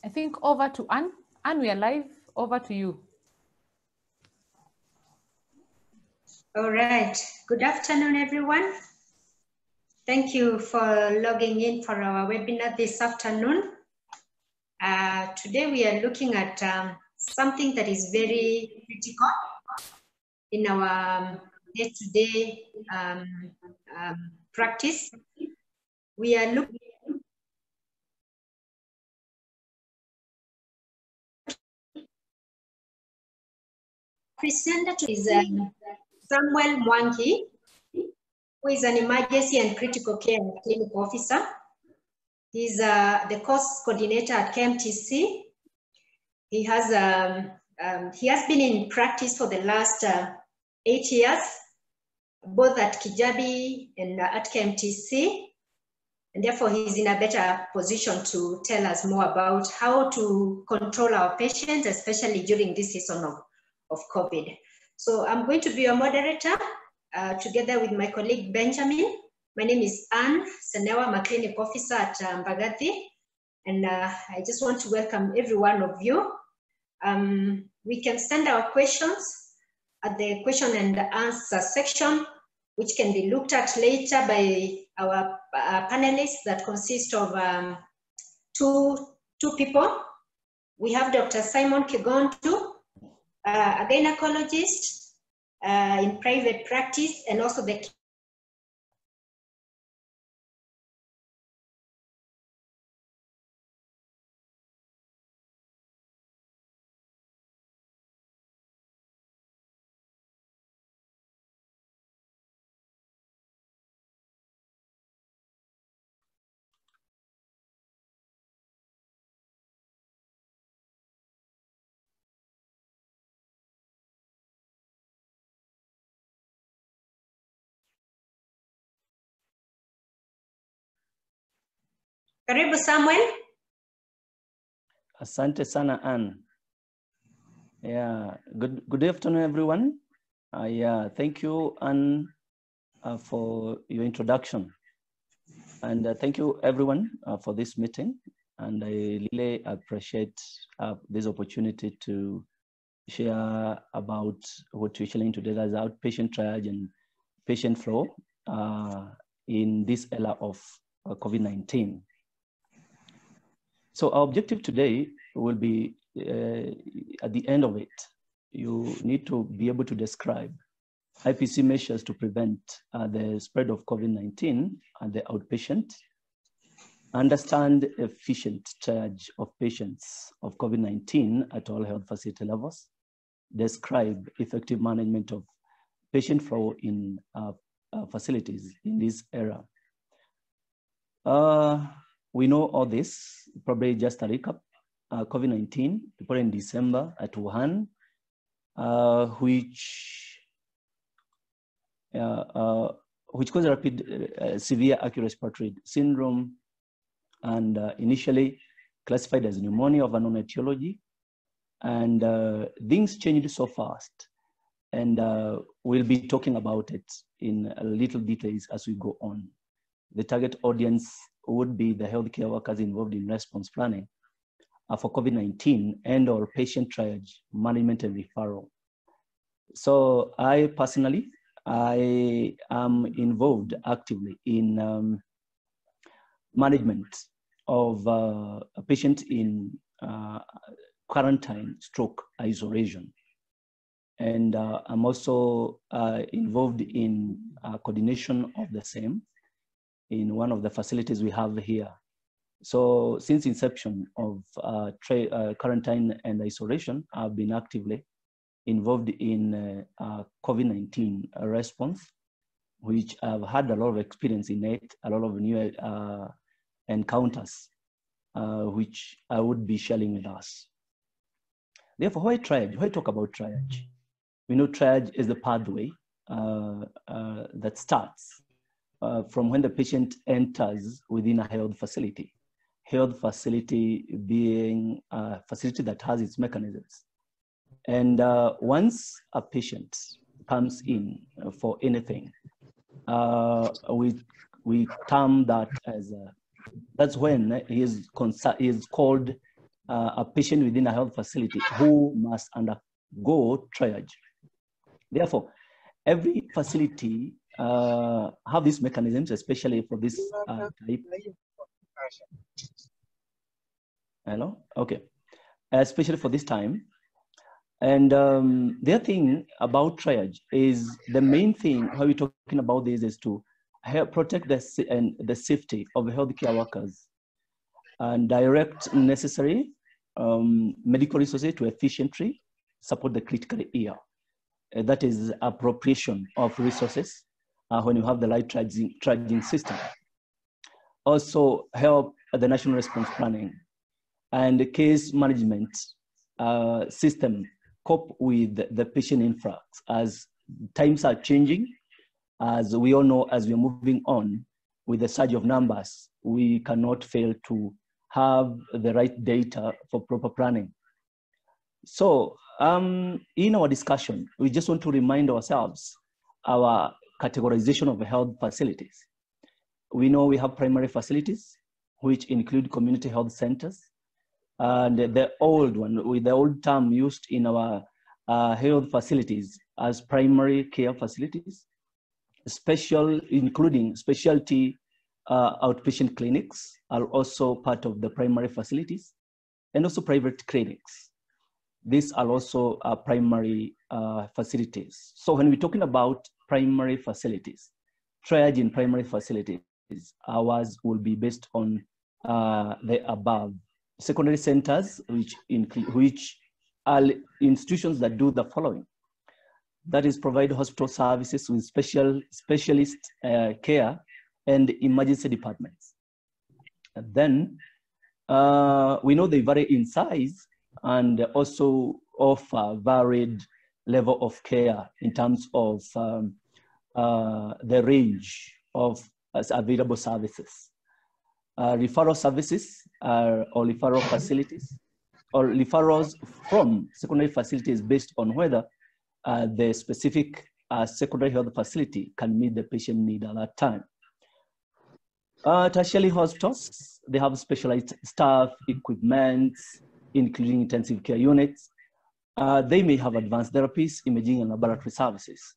I think over to Anne. Anne, we are live. Over to you. All right. Good afternoon, everyone. Thank you for logging in for our webinar this afternoon. Today we are looking at something that is very critical in our day-to-day practice. We are looking presenter is Samuel Mwangi, who is an emergency and critical care clinical officer. He's the course coordinator at KMTC. He has been in practice for the last 8 years, both at Kijabi and at KMTC. And therefore, he's in a better position to tell us more about how to control our patients, especially during this season of COVID. So I'm going to be your moderator together with my colleague, Benjamin. My name is Anne Senewa, I'm a clinic officer at Mbagathi. And I just want to welcome every one of you. We can send our questions at the question and answer section, which can be looked at later by our panelists that consist of two people. We have Dr. Simon Kigontu, a gynecologist in private practice, and also the Karibu Samuel. Asante sana, Anne. Yeah, good afternoon, everyone. Yeah, thank you, Anne, for your introduction. And thank you, everyone, for this meeting. And I really appreciate this opportunity to share about what we're sharing today as outpatient triage and patient flow in this era of COVID-19. So our objective today will be, at the end of it, you need to be able to describe IPC measures to prevent the spread of COVID-19 at the outpatient, understand efficient triage of patients of COVID-19 at all health facility levels, describe effective management of patient flow in facilities in this era. We know all this, probably just a recap. COVID-19, people in December at Wuhan, which causes rapid severe acute respiratory syndrome, and initially classified as pneumonia of unknown etiology. And things changed so fast, and we'll be talking about it in a little details as we go on. The target audience would be the healthcare workers involved in response planning for COVID-19 and or patient triage, management and referral. So I personally, I am involved actively in management of a patient in quarantine stroke isolation. And I'm also involved in coordination of the same in one of the facilities we have here. So since inception of quarantine and isolation, I've been actively involved in COVID-19 response, which I've had a lot of experience in it, a lot of new encounters, which I would be sharing with us. Therefore, why triage? Why talk about triage? We know triage is the pathway that starts from when the patient enters within a health facility. Health facility being a facility that has its mechanisms. And once a patient comes in for anything, we term that as that's when he is called a patient within a health facility who must undergo triage. Therefore, every facility have these mechanisms, especially for this type. Hello? Okay. Especially for this time. And the other thing about triage is the main thing, how we're talking about this is to help protect the safety of the healthcare workers and direct necessary medical resources to efficiently support the critical care. That is appropriation of resources when you have the right triaging system. Also help the national response planning and the case management system cope with the patient influx as times are changing. As we all know, as we're moving on with the surge of numbers, we cannot fail to have the right data for proper planning. So in our discussion, we just want to remind ourselves our categorization of health facilities. We know we have primary facilities, which include community health centers, and the old one, with the old term used in our health facilities as primary care facilities, including specialty outpatient clinics are also part of the primary facilities, and also private clinics. These are also primary facilities. So when we're talking about primary facilities, triage in primary facilities, ours will be based on the above. Secondary centers, which are institutions that do the following. That is, provide hospital services with specialist care and emergency departments. And then we know they vary in size and also offer varied level of care in terms of the range of available services. Referral services or referral facilities, or referrals from secondary facilities based on whether the specific secondary health facility can meet the patient need at that time. Tertiary hospitals, they have specialized staff, equipment, including intensive care units. They may have advanced therapies, imaging, and laboratory services.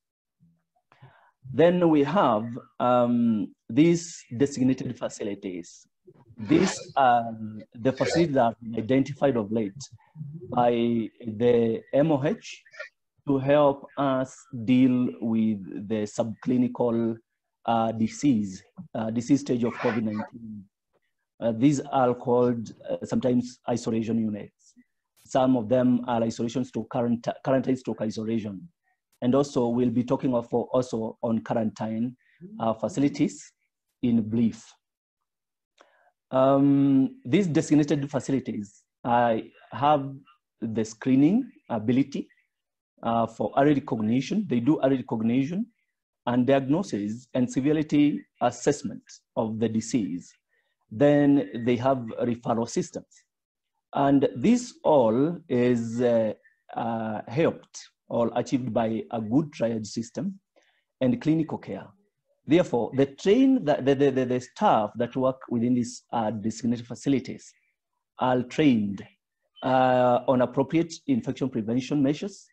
Then we have these designated facilities. These are the facilities that have been identified of late by the MOH to help us deal with the subclinical disease stage of COVID-19. These are called sometimes isolation units. Some of them are isolations to quarantine stroke isolation. And also we'll be talking also on quarantine facilities in brief. These designated facilities have the screening ability for early recognition. They do early recognition and diagnosis and severity assessment of the disease. Then they have referral systems. And this all is helped or achieved by a good triage system and clinical care. Therefore, the staff that work within these designated facilities are trained on appropriate infection prevention measures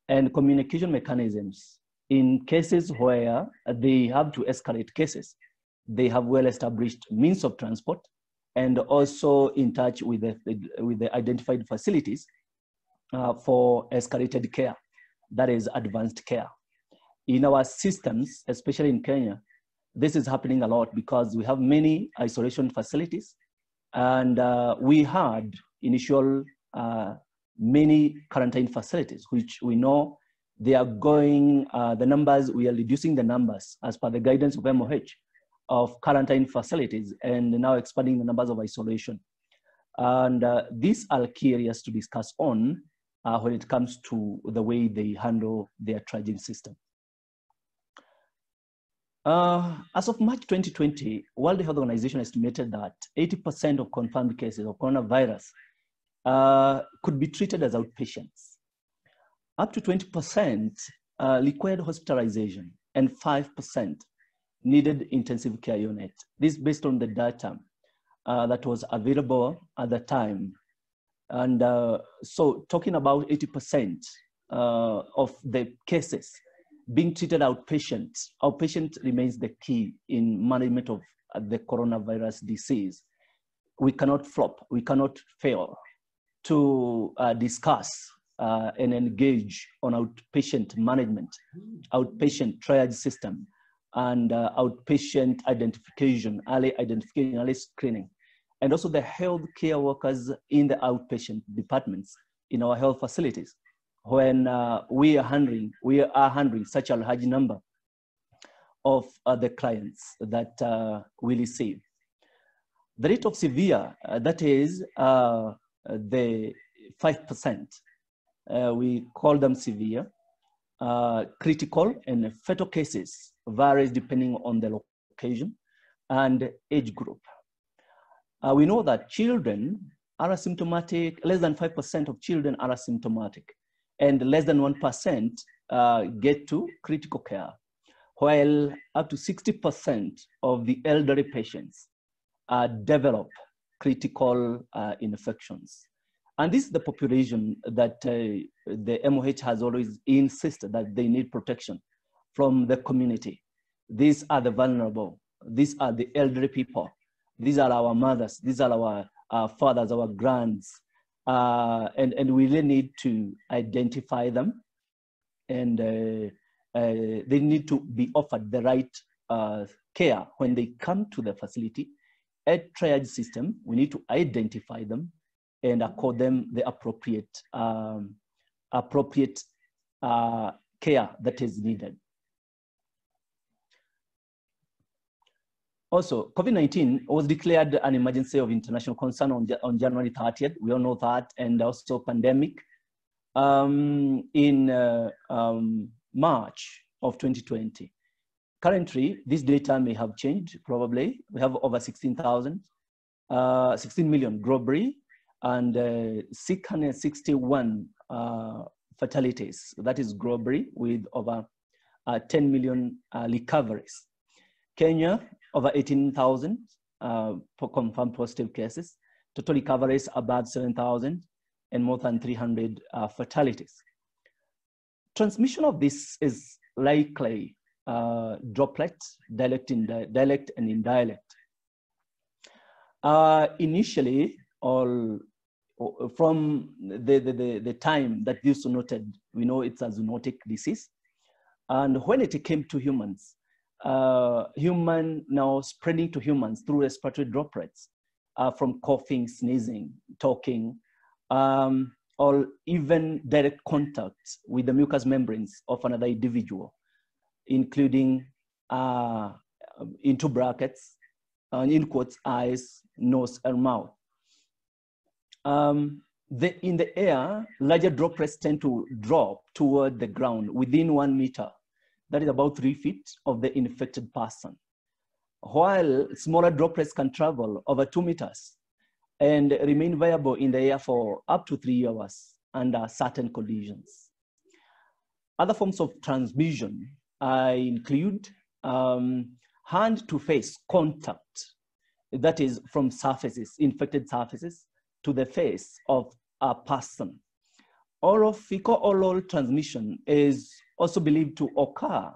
and communication mechanisms. In cases where they have to escalate cases, they have well-established means of transport and also in touch with the identified facilities for escalated care, that is advanced care. In our systems, especially in Kenya, this is happening a lot because we have many isolation facilities, and we had initial many quarantine facilities, which we know they are going, the numbers, we are reducing the numbers as per the guidance of MOH of quarantine facilities and now expanding the numbers of isolation. And these are key areas to discuss on when it comes to the way they handle their triaging system. As of March 2020, World Health Organization estimated that 80% of confirmed cases of coronavirus could be treated as outpatients. Up to 20% required hospitalization and 5% needed intensive care unit. This based on the data that was available at the time. And so talking about 80% of the cases being treated outpatient, outpatient remains the key in management of the coronavirus disease. We cannot flop, we cannot fail to discuss and engage on outpatient management, outpatient triage system, and outpatient identification, early identification, early screening, and also the health care workers in the outpatient departments in our health facilities. When we are handling such a large number of the clients that we receive. The rate of severe, that is the 5%, we call them severe, critical and fatal cases varies depending on the location and age group. We know that children are asymptomatic, less than 5% of children are asymptomatic, and less than 1% get to critical care, while up to 60% of the elderly patients develop critical infections. And this is the population that the MOH has always insisted that they need protection from the community. These are the vulnerable. These are the elderly people. These are our mothers. These are our fathers, our grands. And we really need to identify them, and they need to be offered the right care when they come to the facility. At triage system, we need to identify them and accord them the appropriate care that is needed. Also, COVID-19 was declared an emergency of international concern on January 30th. We all know that, and also pandemic in March of 2020. Currently, this data may have changed, probably. We have over 16 million globally, and 661 fatalities. That is globally, with over 10 million recoveries. Kenya, over 18,000 for confirmed positive cases. Total recoveries about 7,000, and more than 300 fatalities. Transmission of this is likely droplets, direct and indirect. Initially, from the time that this was noted, we know it's a zoonotic disease. And when it came to humans, human now spreading to humans through respiratory droplets from coughing, sneezing, talking, or even direct contact with the mucous membranes of another individual, including, into brackets, in quotes, eyes, nose, and mouth. In the air, larger droplets tend to drop toward the ground within 1 meter. That is about 3 feet of the infected person. While smaller droplets can travel over 2 meters and remain viable in the air for up to 3 hours under certain conditions. Other forms of transmission include hand-to-face contact, that is from surfaces, infected surfaces, to the face of a person. Oral fecal-oral transmission is also believed to occur,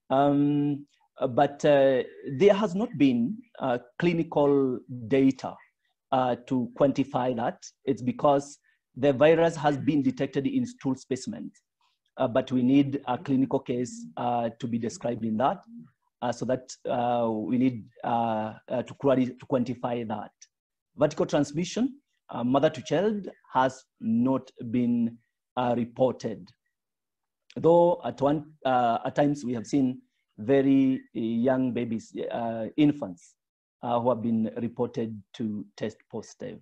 but there has not been clinical data to quantify that. It's because the virus has been detected in stool specimens, but we need a clinical case to be described in that, so that we need to quantify that. Vertical transmission, mother to child, has not been reported. Though at times we have seen very young babies, infants, who have been reported to test positive.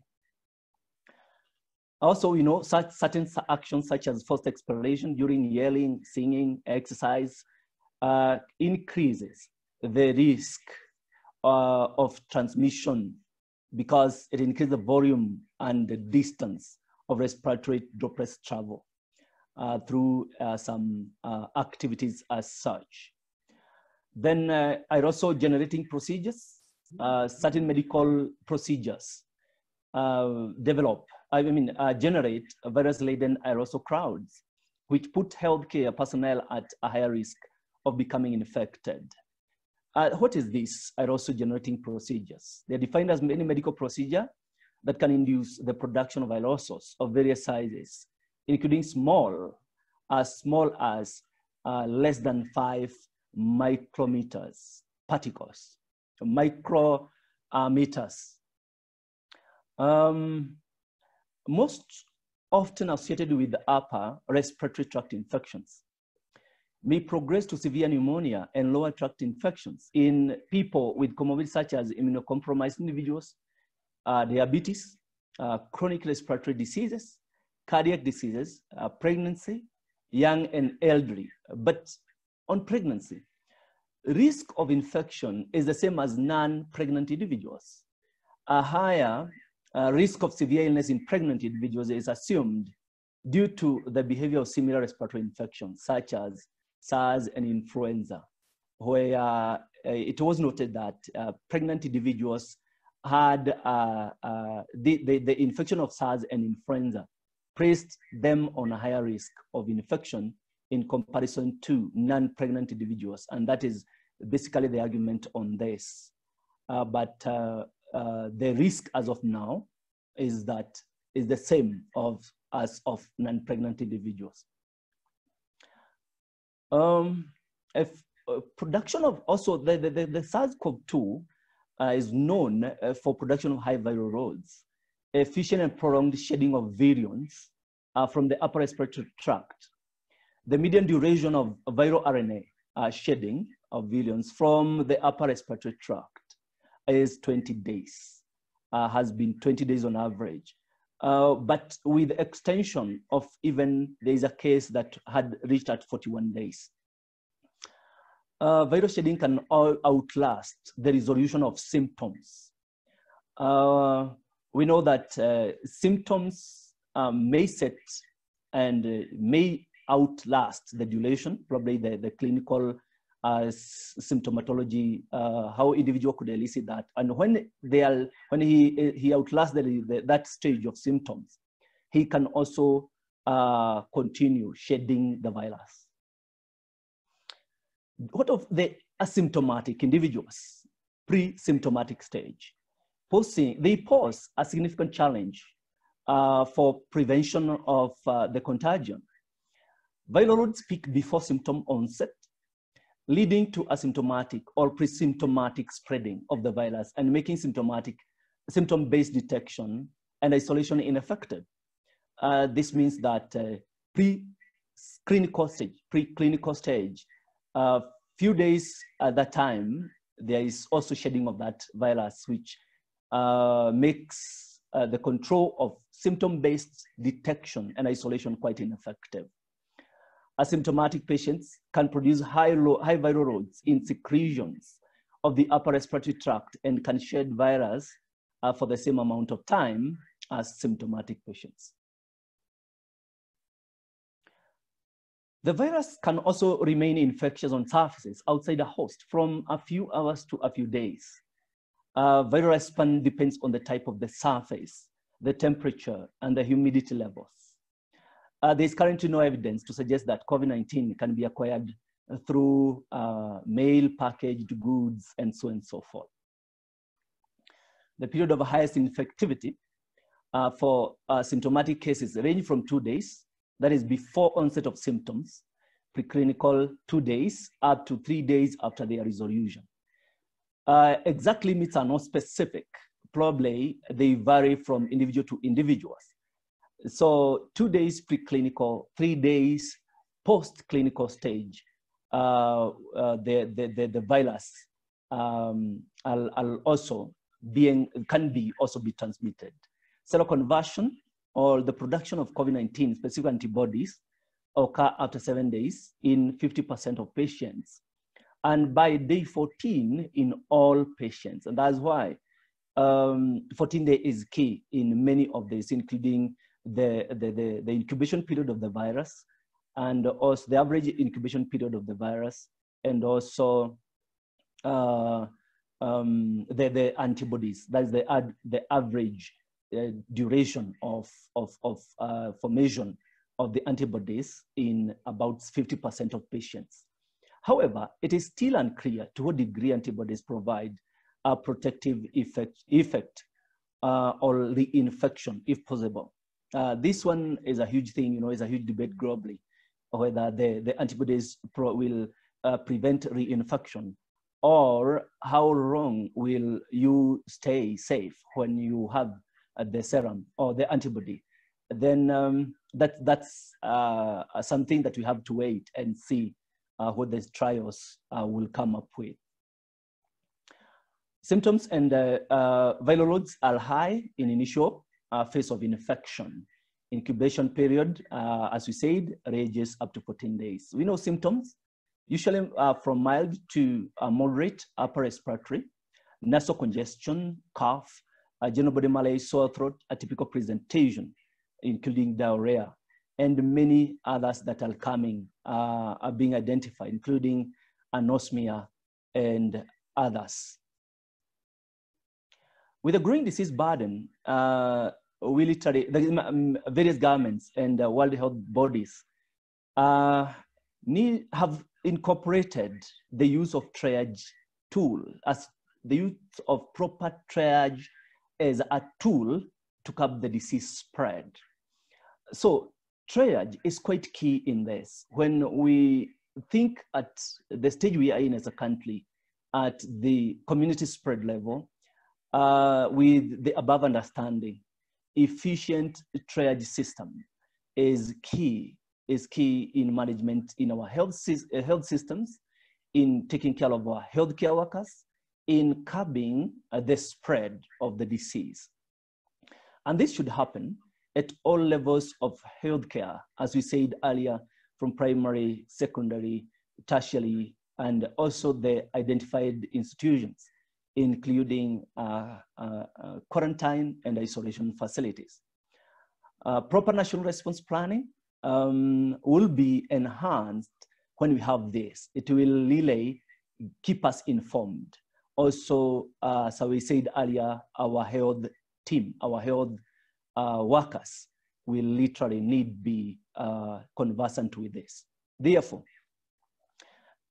Also, you know, certain actions such as forced expiration during yelling, singing, exercise, increases the risk of transmission, because it increases the volume and the distance of respiratory droplets travel through some activities as such. Then aerosol generating procedures, certain medical procedures develop generate virus-laden aerosol crowds, which put healthcare personnel at a higher risk of becoming infected. What is this aerosol generating procedures? They're defined as any medical procedure that can induce the production of aerosols of various sizes, including as small as less than 5 micrometers, particles, micrometers. Most often associated with upper respiratory tract infections, may progress to severe pneumonia and lower tract infections in people with comorbidities such as immunocompromised individuals, diabetes, chronic respiratory diseases, cardiac diseases, pregnancy, young and elderly. But on pregnancy, risk of infection is the same as non-pregnant individuals. A higher risk of severe illness in pregnant individuals is assumed due to the behavior of similar respiratory infections, such as SARS and influenza, where it was noted that pregnant individuals had the infection of SARS and influenza placed them on a higher risk of infection in comparison to non-pregnant individuals. And that is basically the argument on this. But the risk as of now is the same as of non-pregnant individuals. Production of also the SARS-CoV-2 is known for production of high viral loads, efficient and prolonged shedding of virions from the upper respiratory tract. The median duration of viral RNA shedding of virions from the upper respiratory tract is 20 days, has been 20 days on average. But with extension of even, there is a case that had reached at 41 days. Viral shedding can outlast the resolution of symptoms. We know that symptoms may set and may outlast the duration, probably the clinical symptomatology, how individual could elicit that. And when he outlasts that stage of symptoms, he can also continue shedding the virus. What of the asymptomatic individuals, pre-symptomatic stage? They pose a significant challenge for prevention of the contagion. Viral loads peak before symptom onset, leading to asymptomatic or pre-symptomatic spreading of the virus and making symptom-based detection and isolation ineffective. This means that pre-clinical stage, few days at that time, there is also shedding of that virus, which makes the control of symptom-based detection and isolation quite ineffective. Asymptomatic patients can produce high viral loads in secretions of the upper respiratory tract and can shed virus for the same amount of time as symptomatic patients. The virus can also remain infectious on surfaces outside a host from a few hours to a few days. Viral response depends on the type of the surface, the temperature, and the humidity levels. There's currently no evidence to suggest that COVID-19 can be acquired through mail, packaged goods, and so forth. The period of highest infectivity for symptomatic cases range from 2 days, that is before onset of symptoms, preclinical 2 days, up to 3 days after their resolution. Exact limits are not specific. Probably they vary from individual to individuals. So 2 days preclinical, 3 days post-clinical stage, the virus can also be transmitted. Seroconversion or the production of COVID-19 specific antibodies occur after 7 days in 50% of patients, and by day 14 in all patients. And that's why 14 days is key in many of these, including the incubation period of the virus, and also the average incubation period of the virus, and also the antibodies. That's the average duration of formation of the antibodies in about 50% of patients. However, it is still unclear to what degree antibodies provide a protective effect or reinfection, if possible. This one is a huge thing, you know, is a huge debate globally, whether the antibodies will prevent reinfection, or how long will you stay safe when you have the serum or the antibody. Then that's something that we have to wait and see what the trials will come up with. Symptoms and viral loads are high in initial phase of infection. Incubation period, as we said, ranges up to 14 days. We know symptoms, usually from mild to moderate upper respiratory, nasal congestion, cough, general body malaise, sore throat, a typical presentation, including diarrhea, and many others that are coming, are being identified, including anosmia and others. With a growing disease burden, we literally, the various governments and World Health bodies have incorporated the use of triage tool, as the use of proper triage as a tool to curb the disease spread. So triage is quite key in this. When we think at the stage we are in as a country, at the community spread level, with the above understanding, efficient triage system is key in management in our health systems, in taking care of our healthcare workers, in curbing the spread of the disease. And this should happen at all levels of healthcare, as we said earlier, from primary, secondary, tertiary, and also the identified institutions, including quarantine and isolation facilities. Proper national response planning will be enhanced when we have this. It will really keep us informed. Also, as we said earlier, our health team, our health workers will literally need be conversant with this. Therefore,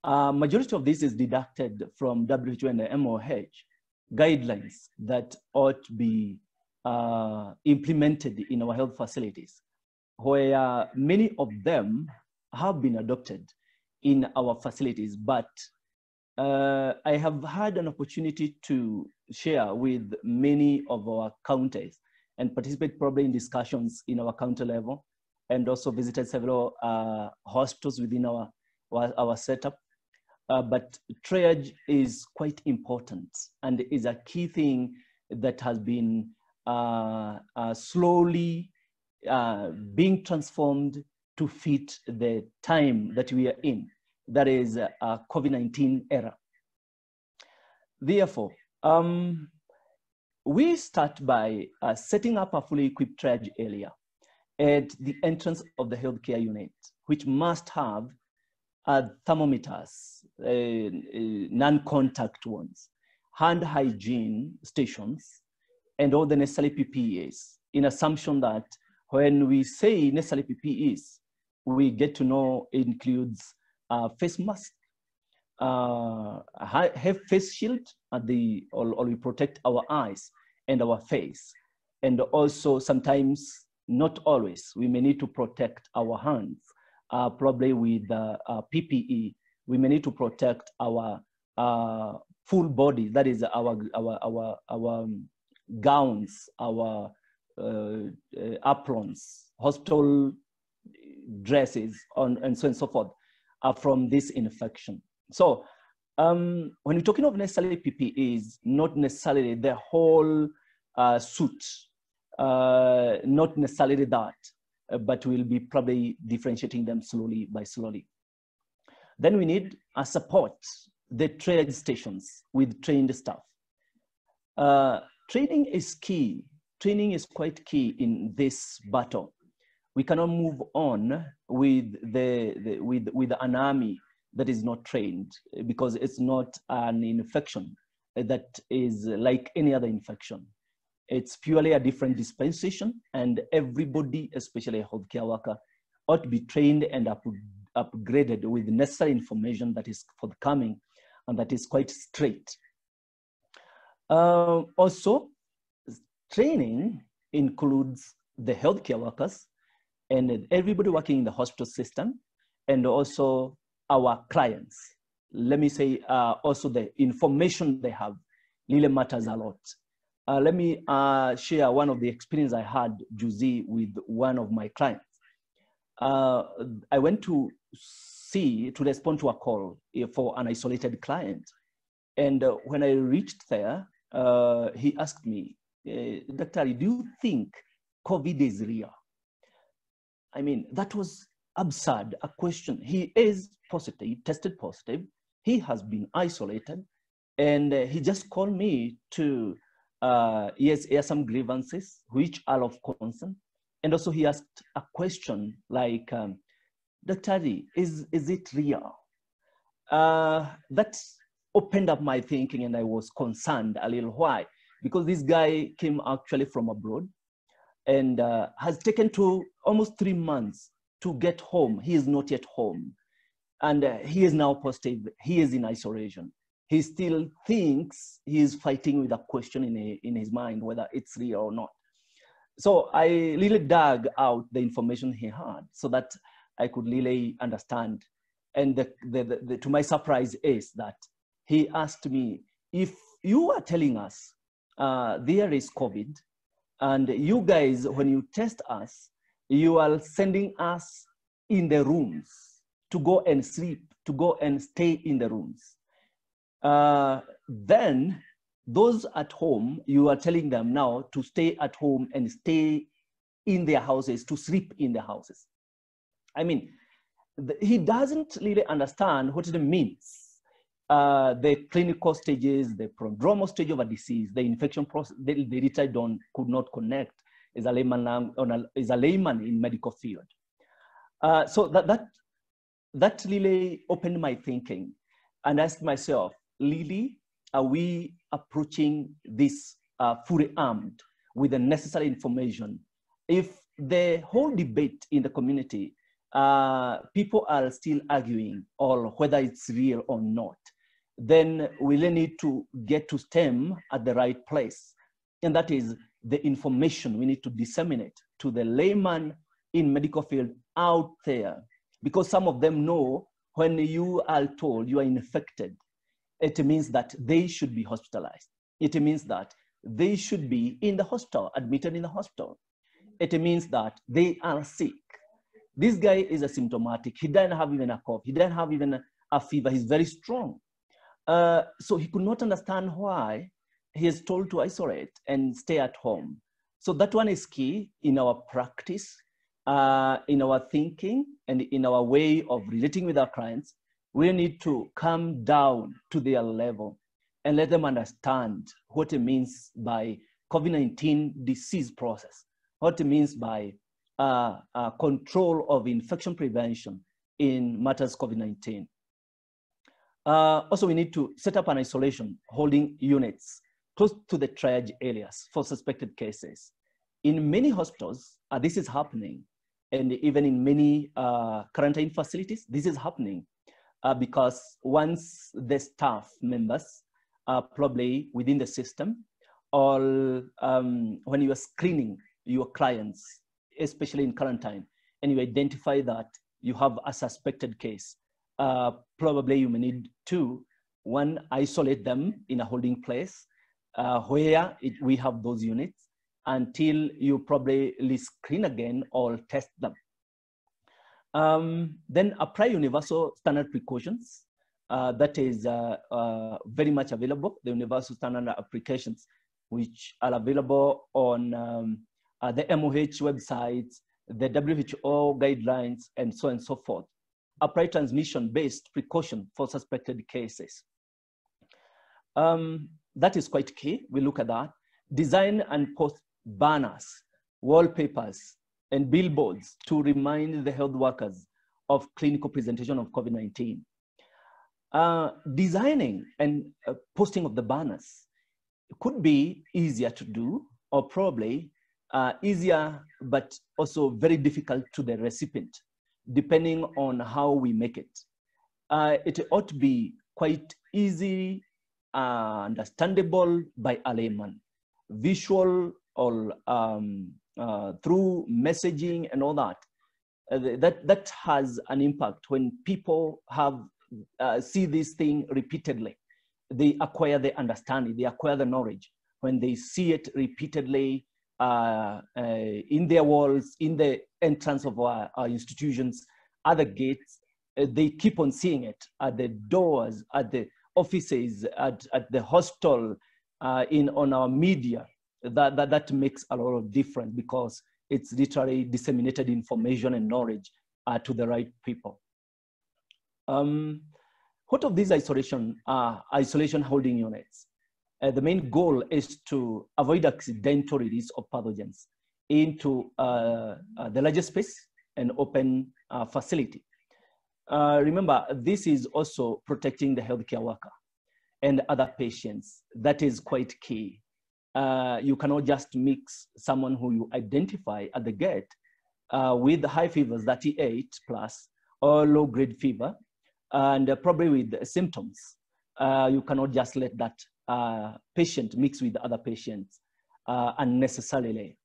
majority of this is deducted from WHO and the MOH guidelines that ought to be implemented in our health facilities, where many of them have been adopted in our facilities. But I have had an opportunity to share with many of our counties and participate probably in discussions in our county level, and also visited several hospitals within our setup. But triage is quite important and is a key thing that has been slowly being transformed to fit the time that we are in, that is a COVID-19 era. Therefore, we start by setting up a fully equipped triage area at the entrance of the healthcare unit, which must have thermometers, non-contact ones, hand hygiene stations, and all the necessary PPEs, in assumption that when we say necessary PPEs, we get to know it includes face mask, have face shield at or we protect our eyes and our face. And also sometimes, not always, we may need to protect our hands, probably with PPE. We may need to protect our full body, that is our gowns, our aprons, hospital dresses, and so on and so forth, from this infection. So when we're talking of necessarily PPEs, not necessarily the whole suit, not necessarily that, but we'll be probably differentiating them slowly by slowly. Then we need a support, the triage stations with trained staff. Training is key. Training is quite key in this battle. We cannot move on with an army that is not trained, because it's not an infection that is like any other infection. It's purely a different dispensation, and everybody, especially a healthcare worker, ought to be trained and upgraded with the necessary information that is forthcoming and that is quite straight. Also, training includes the healthcare workers and everybody working in the hospital system, and also our clients. Let me say also the information they have really matters a lot. Let me share one of the experience I had, Juzi, with one of my clients. I went to respond to a call for an isolated client. And when I reached there, he asked me, Dr. Ali, do you think COVID is real? I mean, that was absurd, a question. He is positive, tested positive. He has been isolated. And he just called me to, yes, air some grievances, which are of concern. And also he asked a question like, Dr. Ali, is it real? That opened up my thinking, and I was concerned a little. Why? Because this guy came actually from abroad and has taken to almost 3 months to get home. He is not yet home. And he is now positive. He is in isolation. He still thinks he is fighting with a question in his mind, whether it's real or not. So I really dug out the information he had so that I could really understand. And to my surprise is that he asked me, if you are telling us there is COVID, and you guys, when you test us, you are sending us in the rooms to go and sleep, to go and stay in the rooms. Then those at home, you are telling them now to stay at home and stay in their houses, to sleep in their houses. I mean, he doesn't really understand what it means. The clinical stages, the prodromal stage of a disease, the infection process, the literally could not connect as a layman in medical field. So that really opened my thinking, and asked myself, really, are we approaching this fully armed with the necessary information? If the whole debate in the community, people are still arguing on whether it's real or not, then we really need to get to STEM at the right place. And that is the information we need to disseminate to the layman in medical field out there. Because some of them know when you are told you are infected, it means that they should be hospitalized. It means that they should be in the hospital, admitted in the hospital. It means that they are sick. This guy is asymptomatic. He doesn't have even a cough. He doesn't have even a fever. He's very strong. So he could not understand why he is told to isolate and stay at home. So that one is key in our practice, in our thinking, and in our way of relating with our clients. We need to come down to their level and let them understand what it means by COVID-19 disease process, what it means by control of infection prevention in matters COVID-19. Also, we need to set up an isolation holding units close to the triage areas for suspected cases. In many hospitals, this is happening, and even in many quarantine facilities, this is happening because once the staff members are probably within the system, or when you are screening your clients, especially in quarantine, and you identify that you have a suspected case, probably you may need to, one, isolate them in a holding place where we have those units until you probably screen again or test them. Then apply universal standard precautions. That is very much available, the universal standard applications, which are available on the MOH websites, the WHO guidelines, and so on and so forth. Apply transmission-based precaution for suspected cases. That is quite key. We look at that. Design and post banners, wallpapers, and billboards to remind the health workers of clinical presentation of COVID-19. Designing and posting of the banners could be easier to do or probably easier, but also very difficult to the recipient, depending on how we make it. It ought to be quite easy, understandable by a layman, visual or through messaging and all that. That has an impact when people have see this thing repeatedly. They acquire the understanding, they acquire the knowledge. When they see it repeatedly in their walls, in the entrance of our institutions, at the gates, they keep on seeing it at the doors, at the offices, at the hostel, on our media. That makes a lot of difference because it's literally disseminated information and knowledge to the right people. What of these isolation holding units? The main goal is to avoid accidental release of pathogens into the larger space and open facility. Remember, this is also protecting the healthcare worker and other patients. That is quite key. You cannot just mix someone who you identify at the gate with high fevers, 38 plus, or low-grade fever, and probably with symptoms. You cannot just let that patient mix with other patients unnecessarily.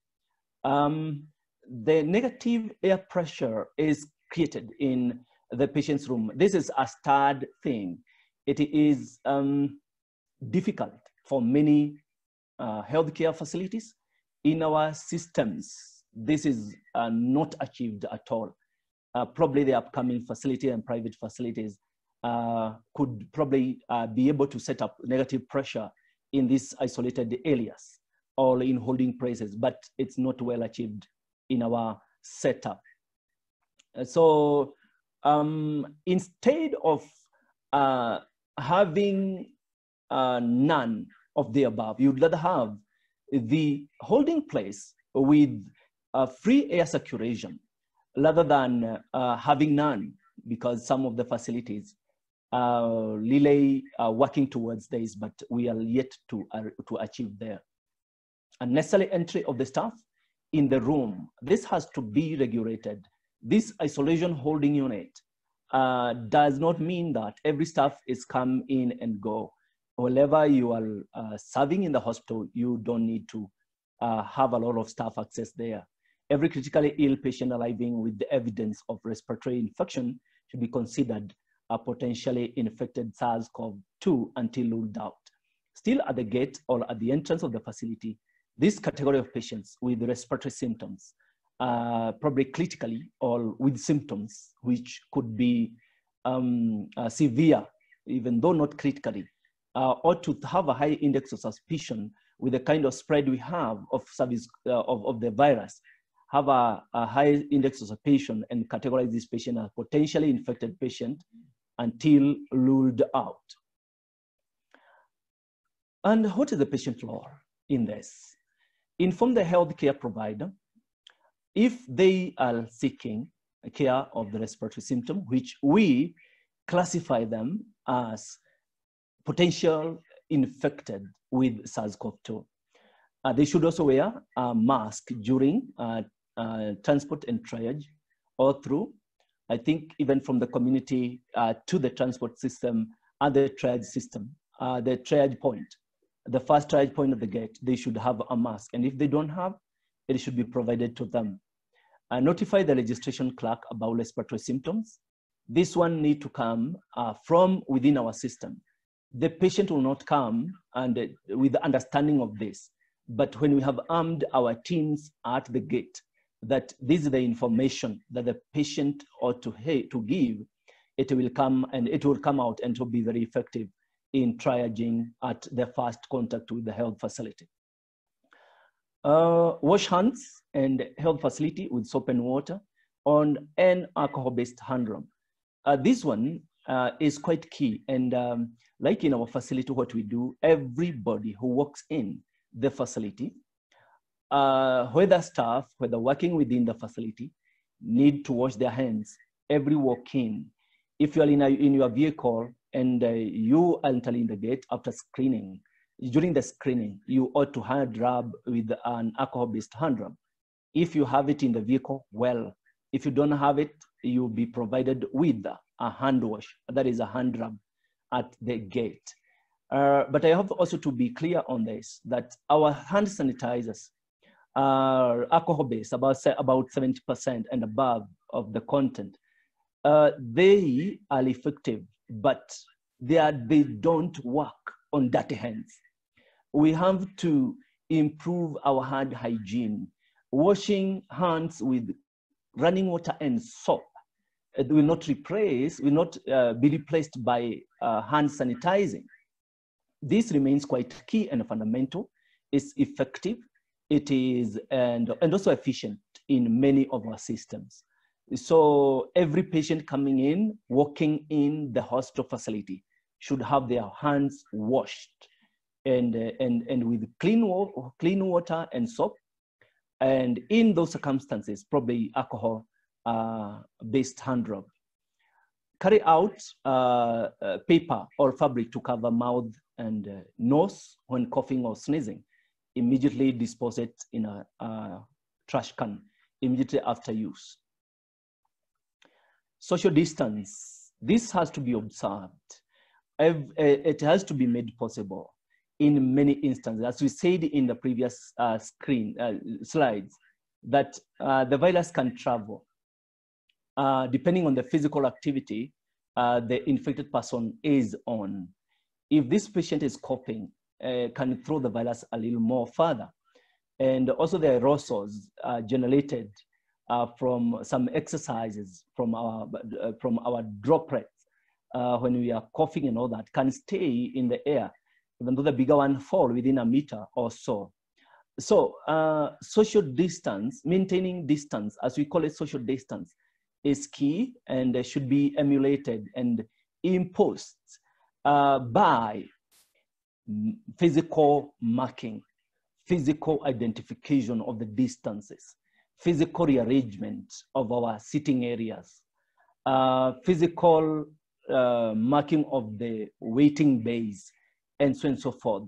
The negative air pressure is created in the patient's room. This is a starred thing. It is difficult for many healthcare facilities in our systems. This is not achieved at all. Probably the upcoming facility and private facilities could probably be able to set up negative pressure in these isolated areas or in holding places, but it's not well achieved in our setup. So instead of having none of the above, you'd rather have the holding place with free air circulation rather than having none, because some of the facilities really working towards this, but we are yet to achieve there. Unnecessary entry of the staff in the room. This has to be regulated. This isolation holding unit does not mean that every staff is come in and go. Whenever you are serving in the hospital, you don't need to have a lot of staff access there. Every critically ill patient arriving with the evidence of respiratory infection should be considered a potentially infected SARS-CoV-2 until ruled out. Still at the gate or at the entrance of the facility, this category of patients with respiratory symptoms, probably critically or with symptoms which could be severe, even though not critically, or to have a high index of suspicion with the kind of spread we have of the virus, have a high index of suspicion and categorize this patient as potentially infected patient until ruled out. And what is the patient role in this? Inform the healthcare provider if they are seeking care of the respiratory symptom, which we classify them as potential infected with SARS-CoV-2. They should also wear a mask during transport and triage, or through, I think, even from the community to the transport system and the triage system, the triage point, the first triage point of the gate, they should have a mask. And if they don't have, it should be provided to them. Notify the registration clerk about respiratory symptoms. This one need to come from within our system. The patient will not come and with the understanding of this. But when we have armed our teams at the gate, that this is the information that the patient ought to give, it will come and it will come out and it will be very effective in triaging at the first contact with the health facility. Wash hands and health facility with soap and water on an alcohol-based hand rub. This one is quite key. And like in our facility, what we do, everybody who walks in the facility, whether staff, whether working within the facility, need to wash their hands every walk-in. If you are in your vehicle and you are entering the gate after screening, during the screening, you ought to hand rub with an alcohol-based hand rub. If you have it in the vehicle, well. If you don't have it, you'll be provided with a hand wash, that is a hand rub at the gate. But I have also to be clear on this, that our hand sanitizers are alcohol-based, about 70% and above of the content. They are effective, but they don't work on dirty hands. We have to improve our hand hygiene. Washing hands with running water and soap will not be replaced by hand sanitizing. This remains quite key and fundamental. It's effective, it is, and also efficient in many of our systems. So every patient coming in, walking in the hospital facility should have their hands washed and with clean water and soap. And in those circumstances, probably alcohol-based hand rub. Carry out paper or fabric to cover mouth and nose when coughing or sneezing. Immediately dispose it in a trash can immediately after use. Social distance. This has to be observed. It has to be made possible in many instances. As we said in the previous slides, that the virus can travel depending on the physical activity the infected person is on. If this patient is coughing, can throw the virus a little more further. And also the aerosols generated from some exercises, from our droplets, when we are coughing and all that, can stay in the air, even though the bigger one fall within a meter or so. So social distance, maintaining distance, as we call it, social distance, is key and should be emulated and imposed by physical marking, physical identification of the distances, physical rearrangement of our sitting areas, physical marking of the waiting bays, and so on and so forth.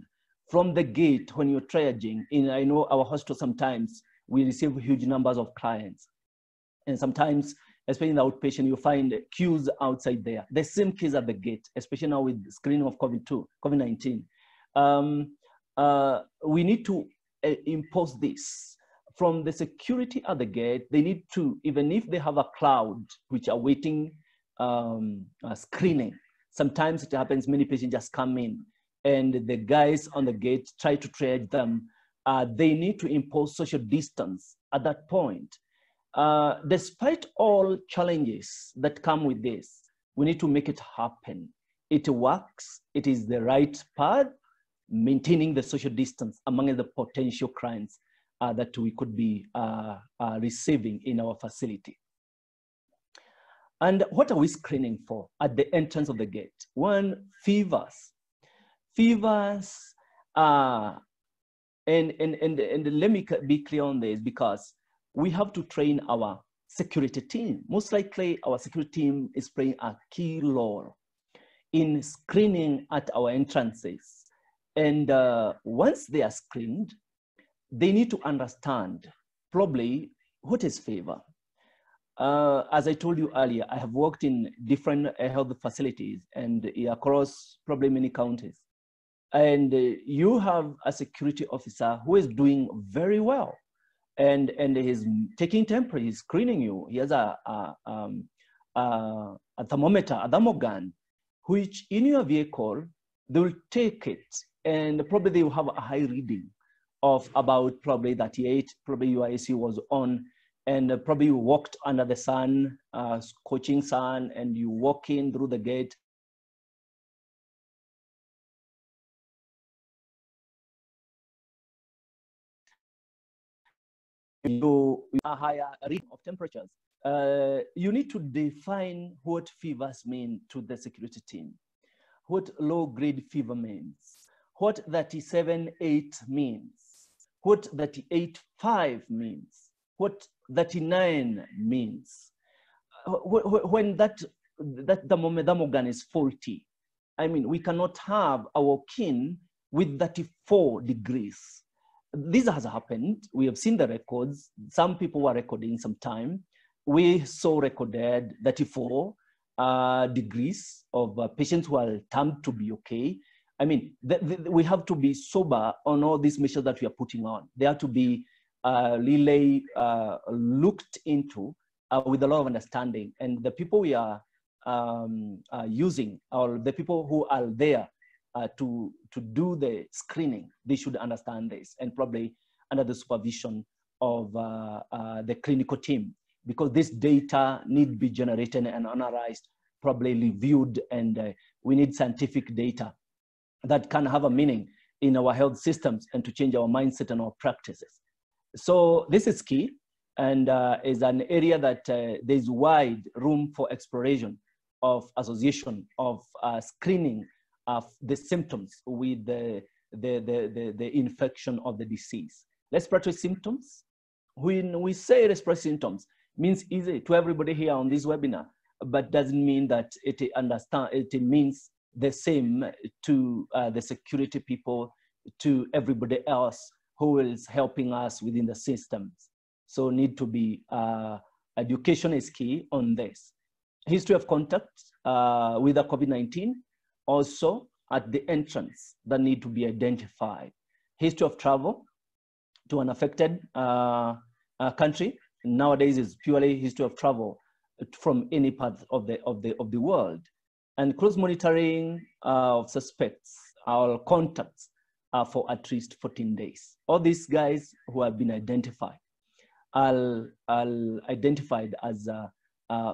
From the gate, when you're triaging, I know our hospital sometimes we receive huge numbers of clients, and sometimes, especially in the outpatient, you find queues outside there. The same case at the gate, especially now with screening of COVID-19. We need to impose this. From the security at the gate, they need to, even if they have a crowd which are waiting screening, sometimes it happens many patients just come in and the guys on the gate try to triage them. They need to impose social distance at that point. Despite all challenges that come with this, we need to make it happen. It works, it is the right path, maintaining the social distance among the potential clients that we could be receiving in our facility. And what are we screening for at the entrance of the gate? One, fevers. Fevers, and let me be clear on this, because we have to train our security team. Most likely our security team is playing a key role in screening at our entrances. And once they are screened, they need to understand probably what is fever. As I told you earlier, I have worked in different health facilities and across probably many counties. And you have a security officer who is doing very well, and he's taking temperature, he's screening you. He has a thermometer, a thermogun, which in your vehicle, they will take it, and probably they will have a high reading of about probably 38, probably your AC was on, and probably you walked under the sun, scorching sun, and you walk in through the gate. You a higher reading of temperatures. You need to define what fevers mean to the security team, what low-grade fever means, what 37.8 means, what 38.5 means, what 39 means. When that thermogun is faulty, I mean, we cannot have our kin with 34 degrees. This has happened. We have seen the records. Some people were recording some time. We saw recorded 34 degrees of patients who are termed to be okay. I mean, we have to be sober on all these measures that we are putting on. They have to be really looked into with a lot of understanding. And the people we are using, or the people who are there to do the screening, they should understand this, and probably under the supervision of the clinical team, because this data need to be generated and analyzed, probably reviewed, and we need scientific data that can have a meaning in our health systems and to change our mindset and our practices. So this is key, and is an area that there's wide room for exploration of association of screening of the symptoms with the infection of the disease. Respiratory symptoms, when we say respiratory symptoms, means easy to everybody here on this webinar, but doesn't mean that it means the same to the security people, to everybody else who is helping us within the systems. So need to be, education is key on this. History of contact with the COVID-19, also at the entrance that need to be identified. History of travel to an affected country. Nowadays is purely history of travel from any part of the world. And close monitoring of suspects or contacts for at least 14 days. All these guys who have been identified are identified as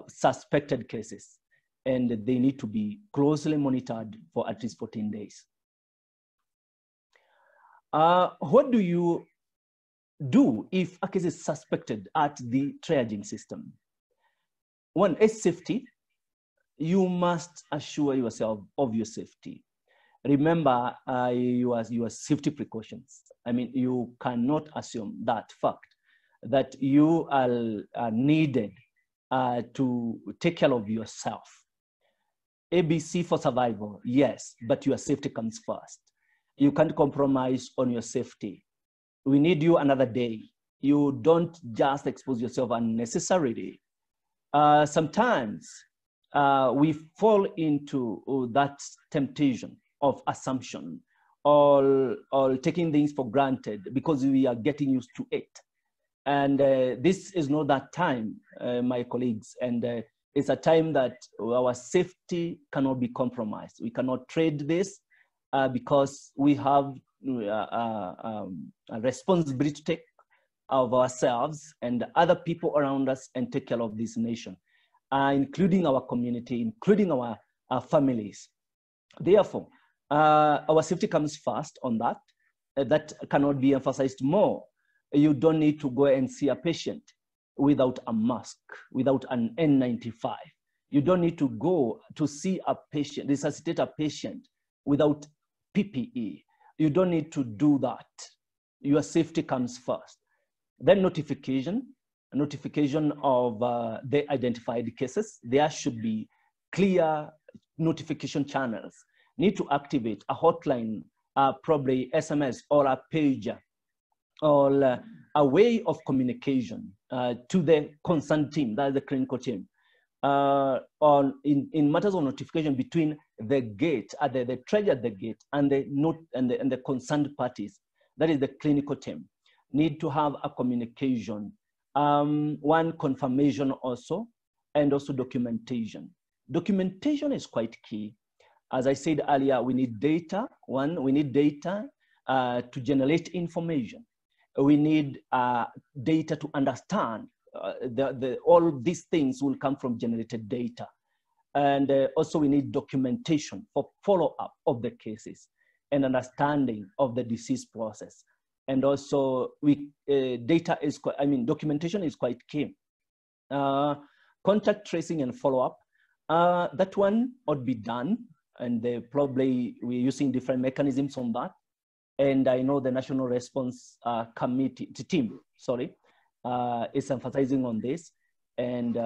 suspected cases, and they need to be closely monitored for at least 14 days. What do you do if a case is suspected at the triaging system? One is safety. You must assure yourself of your safety. Remember your safety precautions. I mean, you cannot assume that fact that you are needed to take care of yourself. ABC for survival, yes, but your safety comes first. You can't compromise on your safety. We need you another day. You don't just expose yourself unnecessarily. Sometimes we fall into that temptation of assumption or taking things for granted because we are getting used to it. And this is not that time, my colleagues, and it's a time that our safety cannot be compromised. We cannot trade this because we have a responsibility to take of ourselves and other people around us and take care of this nation, including our community, including our families. Therefore, our safety comes first on that. That cannot be emphasized more. You don't need to go and see a patient without a mask, without an N95. You don't need to go to see a patient, resuscitate a patient without PPE. You don't need to do that. Your safety comes first. Then notification of the identified cases. There should be clear notification channels. Need to activate a hotline, probably SMS or a pager, or a way of communication to the concerned team, that is the clinical team, in matters of notification between the gate, the triage at the gate, and the concerned parties, that is the clinical team. Need to have a communication, one confirmation also, and also documentation. Documentation is quite key. As I said earlier, we need data. We need data to generate information. We need data to understand. All these things will come from generated data. And also we need documentation for follow-up of the cases and understanding of the disease process. And also documentation is quite key. Contact tracing and follow-up, that one ought be done. And probably we're using different mechanisms on that. And I know the National Response team is emphasizing on this. And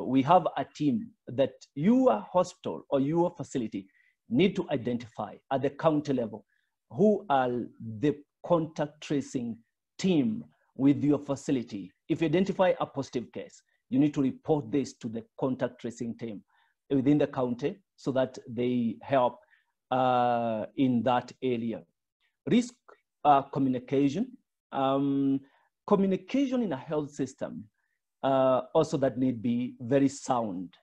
we have a team that your hospital or your facility need to identify at the county level who are the contact tracing team with your facility. If you identify a positive case, you need to report this to the contact tracing team within the county so that they help in that area. Risk communication. Communication in a health system also that need be very sound.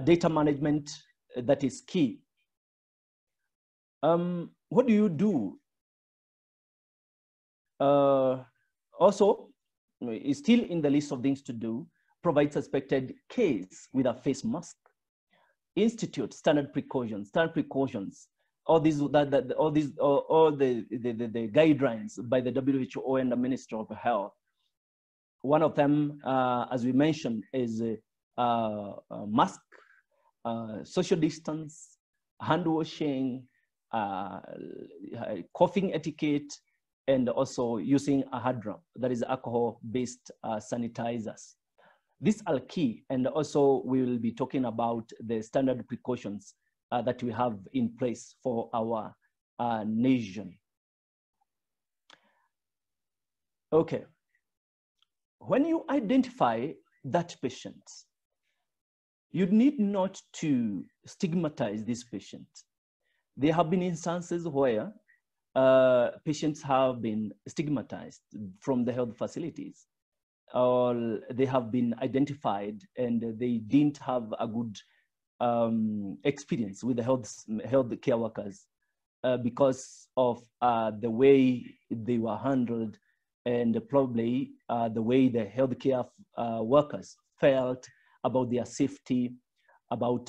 Data management, that is key. What do you do? Also, is still in the list of things to do, provide suspected case with a face mask, institute standard precautions, all the guidelines by the WHO and the Ministry of Health. One of them, as we mentioned, is mask, social distance, hand washing, coughing etiquette, and also using a hard drum, that is alcohol-based sanitizers. These are key, and also we will be talking about the standard precautions that we have in place for our nation. Okay, when you identify that patient, you need not to stigmatize this patient. There have been instances where patients have been stigmatized from the health facilities, or they have been identified and they didn't have a good experience with the health care workers because of the way they were handled, and probably the way the healthcare workers felt about their safety, about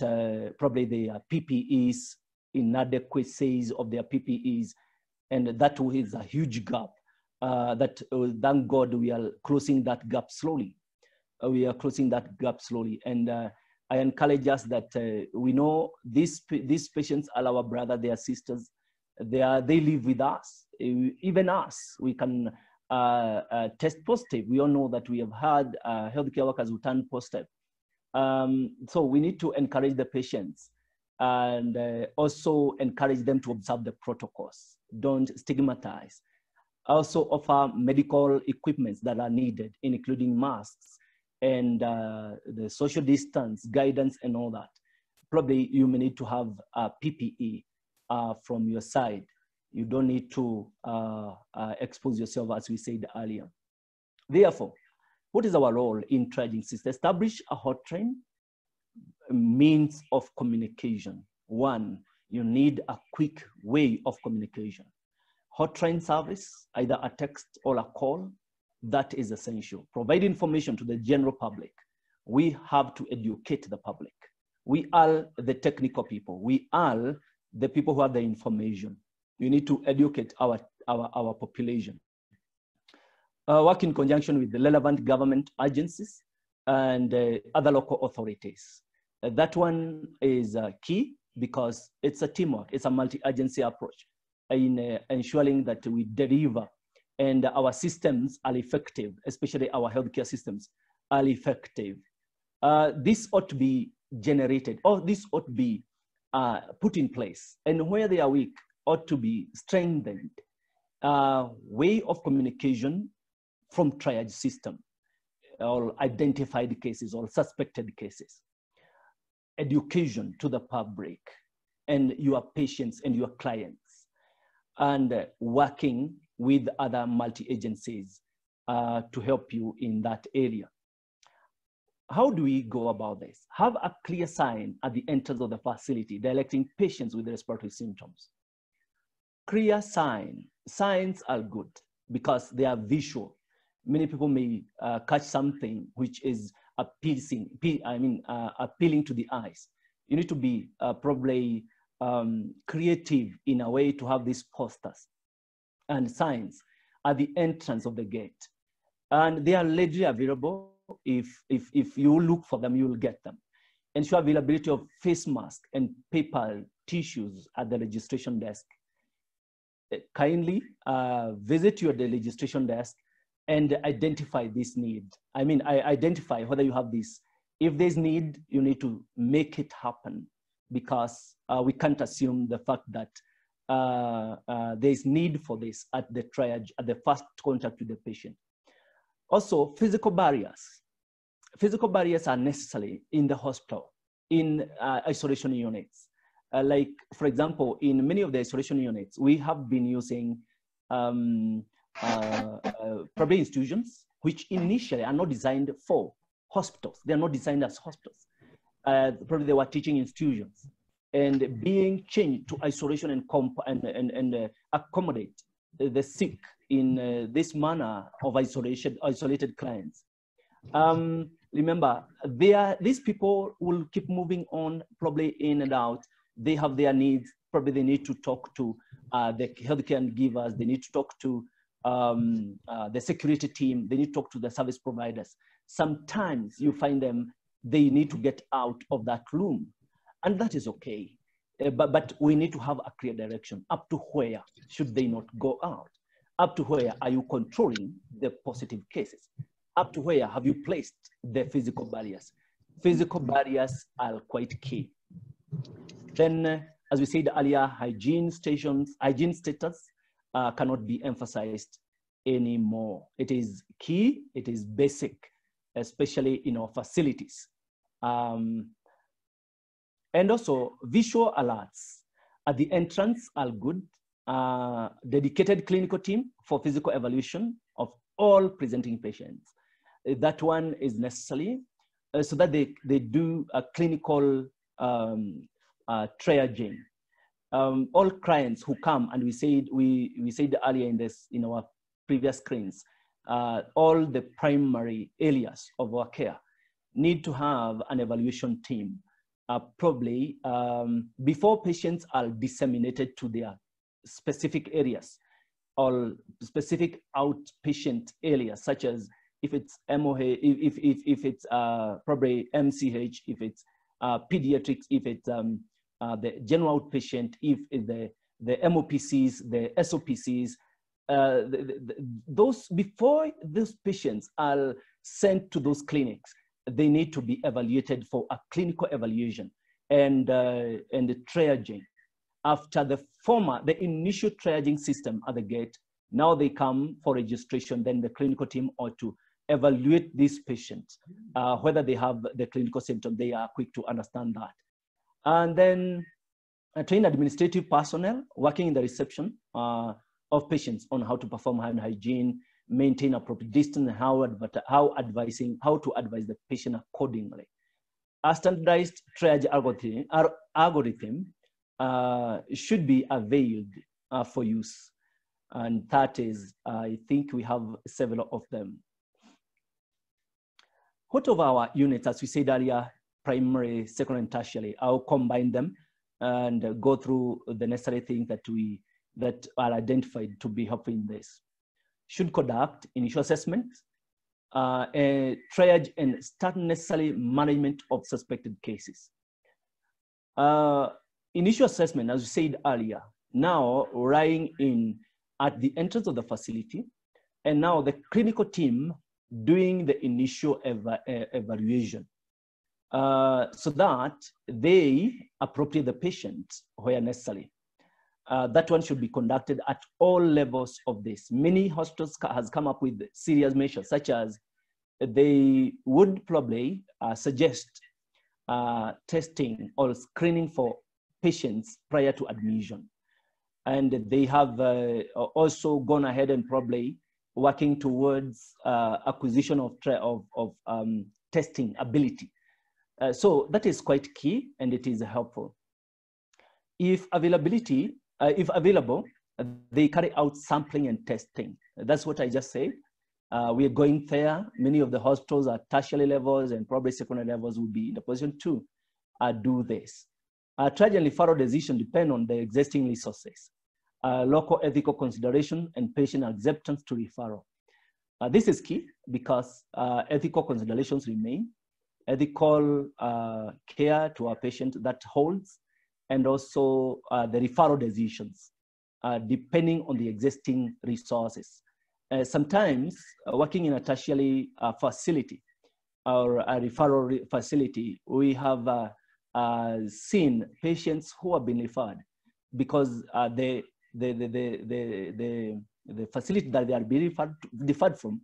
probably their PPEs, inadequacies of their PPEs, and that is a huge gap. That thank God we are closing that gap slowly. We are closing that gap slowly, and I encourage us that we know these patients are our brother, they are sisters. They live with us. Even us, we can test positive. We all know that we have had healthcare workers who turn positive. So we need to encourage the patients and also encourage them to observe the protocols. Don't stigmatize. Also offer medical equipments that are needed, including masks and the social distance guidance and all that. Probably you may need to have a PPE from your side. You don't need to expose yourself, as we said earlier. Therefore, what is our role in triaging system? Establish a hotline, means of communication. One, you need a quick way of communication. Hotline service, either a text or a call, that is essential. Provide information to the general public. We have to educate the public. We are the technical people. We are the people who have the information. You need to educate our population. Work in conjunction with the relevant government agencies and other local authorities. That one is key because it's a teamwork. It's a multi-agency approach in ensuring that we deliver and our systems are effective, especially our healthcare systems are effective. This ought to be generated, or this ought to be put in place, and where they are weak ought to be strengthened. Way of communication from triage system, or identified cases or suspected cases. Education to the public and your patients and your clients, and working with other multi-agencies to help you in that area. How do we go about this? Have a clear sign at the entrance of the facility directing patients with respiratory symptoms. Clear sign. Signs are good because they are visual. Many people may catch something which is appealing to the eyes. You need to be probably creative in a way to have these posters and signs at the entrance of the gate. And they are readily available. If you look for them, you will get them. Ensure availability of face masks and paper tissues at the registration desk. Kindly visit the registration desk and identify this need. Identify whether you have this. If there's need, you need to make it happen, because we can't assume the fact that there's need for this at the triage, at the first contact with the patient. Also, physical barriers. Physical barriers are necessary in the hospital, in isolation units. Like, for example, in many of the isolation units, we have been using probably institutions, which initially are not designed for hospitals. They're not designed as hospitals. Probably they were teaching institutions, and being changed to isolation and accommodate the sick in this manner of isolated clients. Remember, these people will keep moving on, probably in and out. They have their needs. Probably they need to talk to the healthcare givers. They need to talk to the security team. They need to talk to the service providers. Sometimes you find them, they need to get out of that room, and that is okay. But we need to have a clear direction. Up to where should they not go out? Up to where are you controlling the positive cases? Up to where have you placed the physical barriers? Physical barriers are quite key. Then, as we said earlier, hygiene status cannot be emphasized anymore. It is key, it is basic, especially in our facilities. And also visual alerts at the entrance are good. Dedicated clinical team for physical evaluation of all presenting patients. That one is necessary so that they do a clinical triaging. All clients who come, and we said earlier in our previous screens, all the primary areas of our care need to have an evaluation team, probably before patients are disseminated to their specific areas or specific outpatient areas, such as if it's MOH, if it's probably MCH, if it's pediatrics, if it's the general outpatient, if it's the MOPCs, the SOPCs, those, before those patients are sent to those clinics, they need to be evaluated for a clinical evaluation and the triaging. After the initial triaging system at the gate, now they come for registration, then the clinical team ought to evaluate these patients, whether they have the clinical symptom. They are quick to understand that. And then train administrative personnel working in the reception of patients on how to perform hand hygiene, maintain appropriate distance, and how to advise the patient accordingly. A standardized triage algorithm should be availed for use. And that is, I think we have several of them. What of our units, as we said earlier, primary, secondary, and tertiary, I'll combine them and go through the necessary things that are identified to be helpful in this. Should conduct initial assessment, triage, and start necessary management of suspected cases. Initial assessment, as we said earlier, now lying in at the entrance of the facility, and now the clinical team doing the initial evaluation so that they appropriate the patient where necessary. That one should be conducted at all levels of this. Many hospitals has come up with serious measures, such as they would probably suggest testing or screening for patients prior to admission. And they have also gone ahead and probably working towards acquisition of testing ability. So that is quite key, and it is helpful. If available, they carry out sampling and testing. That's what I just said. We are going there. Many of the hospitals at tertiary levels and probably secondary levels will be in a position to do this. Triage and referral decision depend on the existing resources, local ethical consideration, and patient acceptance to referral. This is key because ethical considerations remain, ethical care to our patient that holds, and also the referral decisions, depending on the existing resources. Sometimes working in a tertiary facility or a referral facility, we have seen patients who have been referred. because the facility that they are being referred from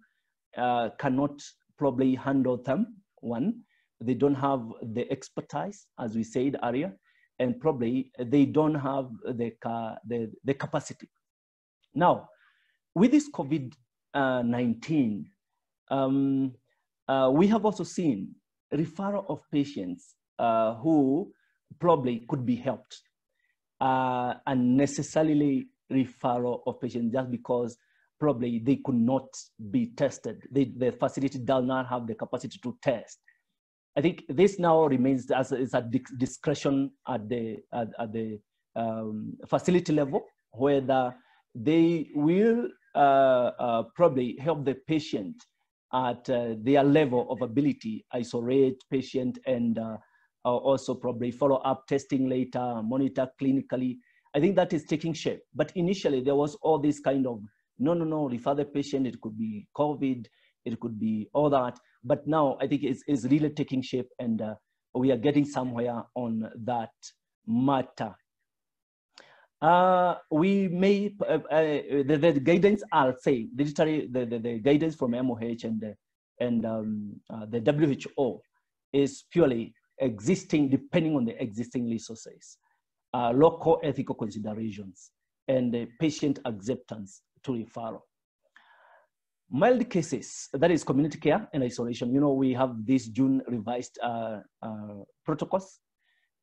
cannot probably handle them. One, they don't have the expertise, as we said earlier, and probably they don't have the capacity. Now, with this COVID-19, we have also seen referral of patients who probably could be helped, unnecessarily referral of patients just because probably they could not be tested. The facility does not have the capacity to test. I think this now remains as a discretion at the facility level, whether they will probably help the patient at their level of ability, isolate patient, and also probably follow up testing later, monitor clinically. I think that is taking shape. But initially there was all this kind of, no, refer the patient, it could be COVID, it could be all that. But now I think it's really taking shape, and we are getting somewhere on that matter. We may, the guidance I'll say, literally the guidance from MOH and the WHO is purely existing, depending on the existing resources, local ethical considerations, and patient acceptance to referral. Mild cases, that is community care and isolation. You know, we have this June revised protocols,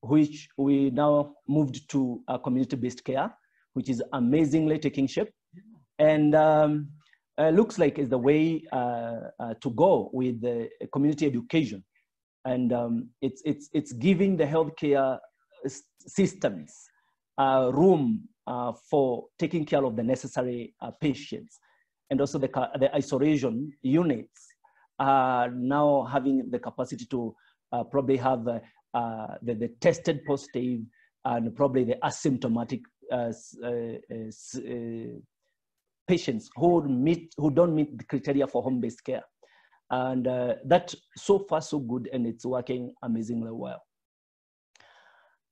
which we now moved to community-based care, which is amazingly taking shape. And looks like it's the way to go with the community education. And it's giving the healthcare systems room for taking care of the necessary patients. And also the isolation units are now having the capacity to probably have the tested positive and probably the asymptomatic patients who don't meet the criteria for home-based care. And that so far so good, and it's working amazingly well.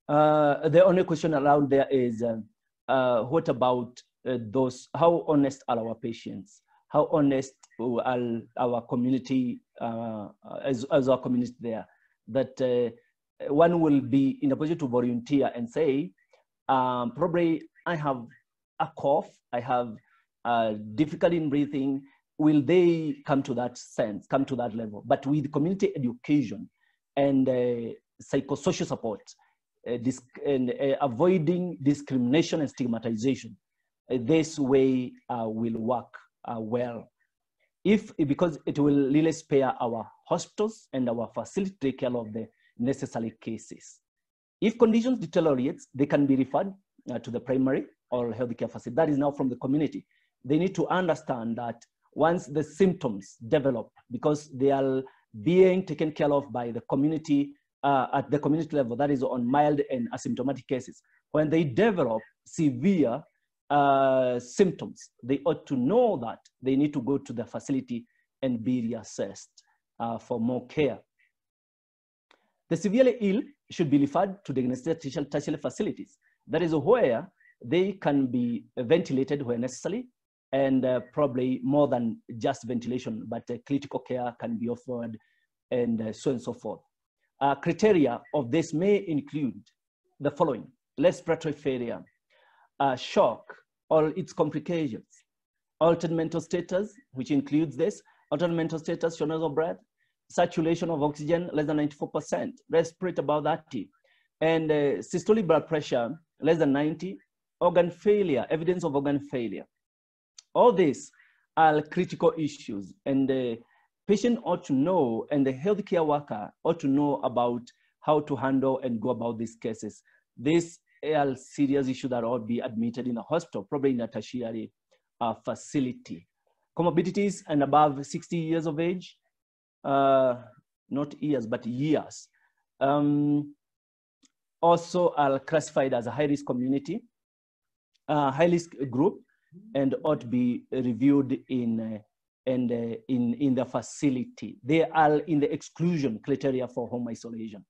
The only question around there is, what about those, how honest are our patients? How honest are our community, as our community there? That one will be in a position to volunteer and say, probably I have a cough, I have difficulty in breathing. Will they come to that sense, come to that level? But with community education and psychosocial support, avoiding discrimination and stigmatization, this way will work well. Because it will really spare our hospitals and our facilities to take care of the necessary cases. If conditions deteriorate, they can be referred to the primary or healthcare facility. That is now from the community. They need to understand that once the symptoms develop, because they are being taken care of by the community at the community level, that is on mild and asymptomatic cases. When they develop severe symptoms, they ought to know that they need to go to the facility and be reassessed for more care. The severely ill should be referred to diagnostic tertiary facilities. That is where they can be ventilated where necessary, and probably more than just ventilation, but critical care can be offered, and so on and so forth. Criteria of this may include the following: respiratory failure, shock, or its complications, altered mental status, which includes this, altered mental status, shortness of breath, saturation of oxygen less than 94%, respirate about 30, and systolic blood pressure less than 90, organ failure, evidence of organ failure. All these are critical issues, and the patient ought to know, and the healthcare worker ought to know about how to handle and go about these cases. These are serious issues that ought to be admitted in a hospital, probably in a tertiary facility. Comorbidities and above 60 years of age, not years, but years, also are classified as a high-risk community, high-risk group, and ought to be reviewed in the facility. They are in the exclusion criteria for home isolation.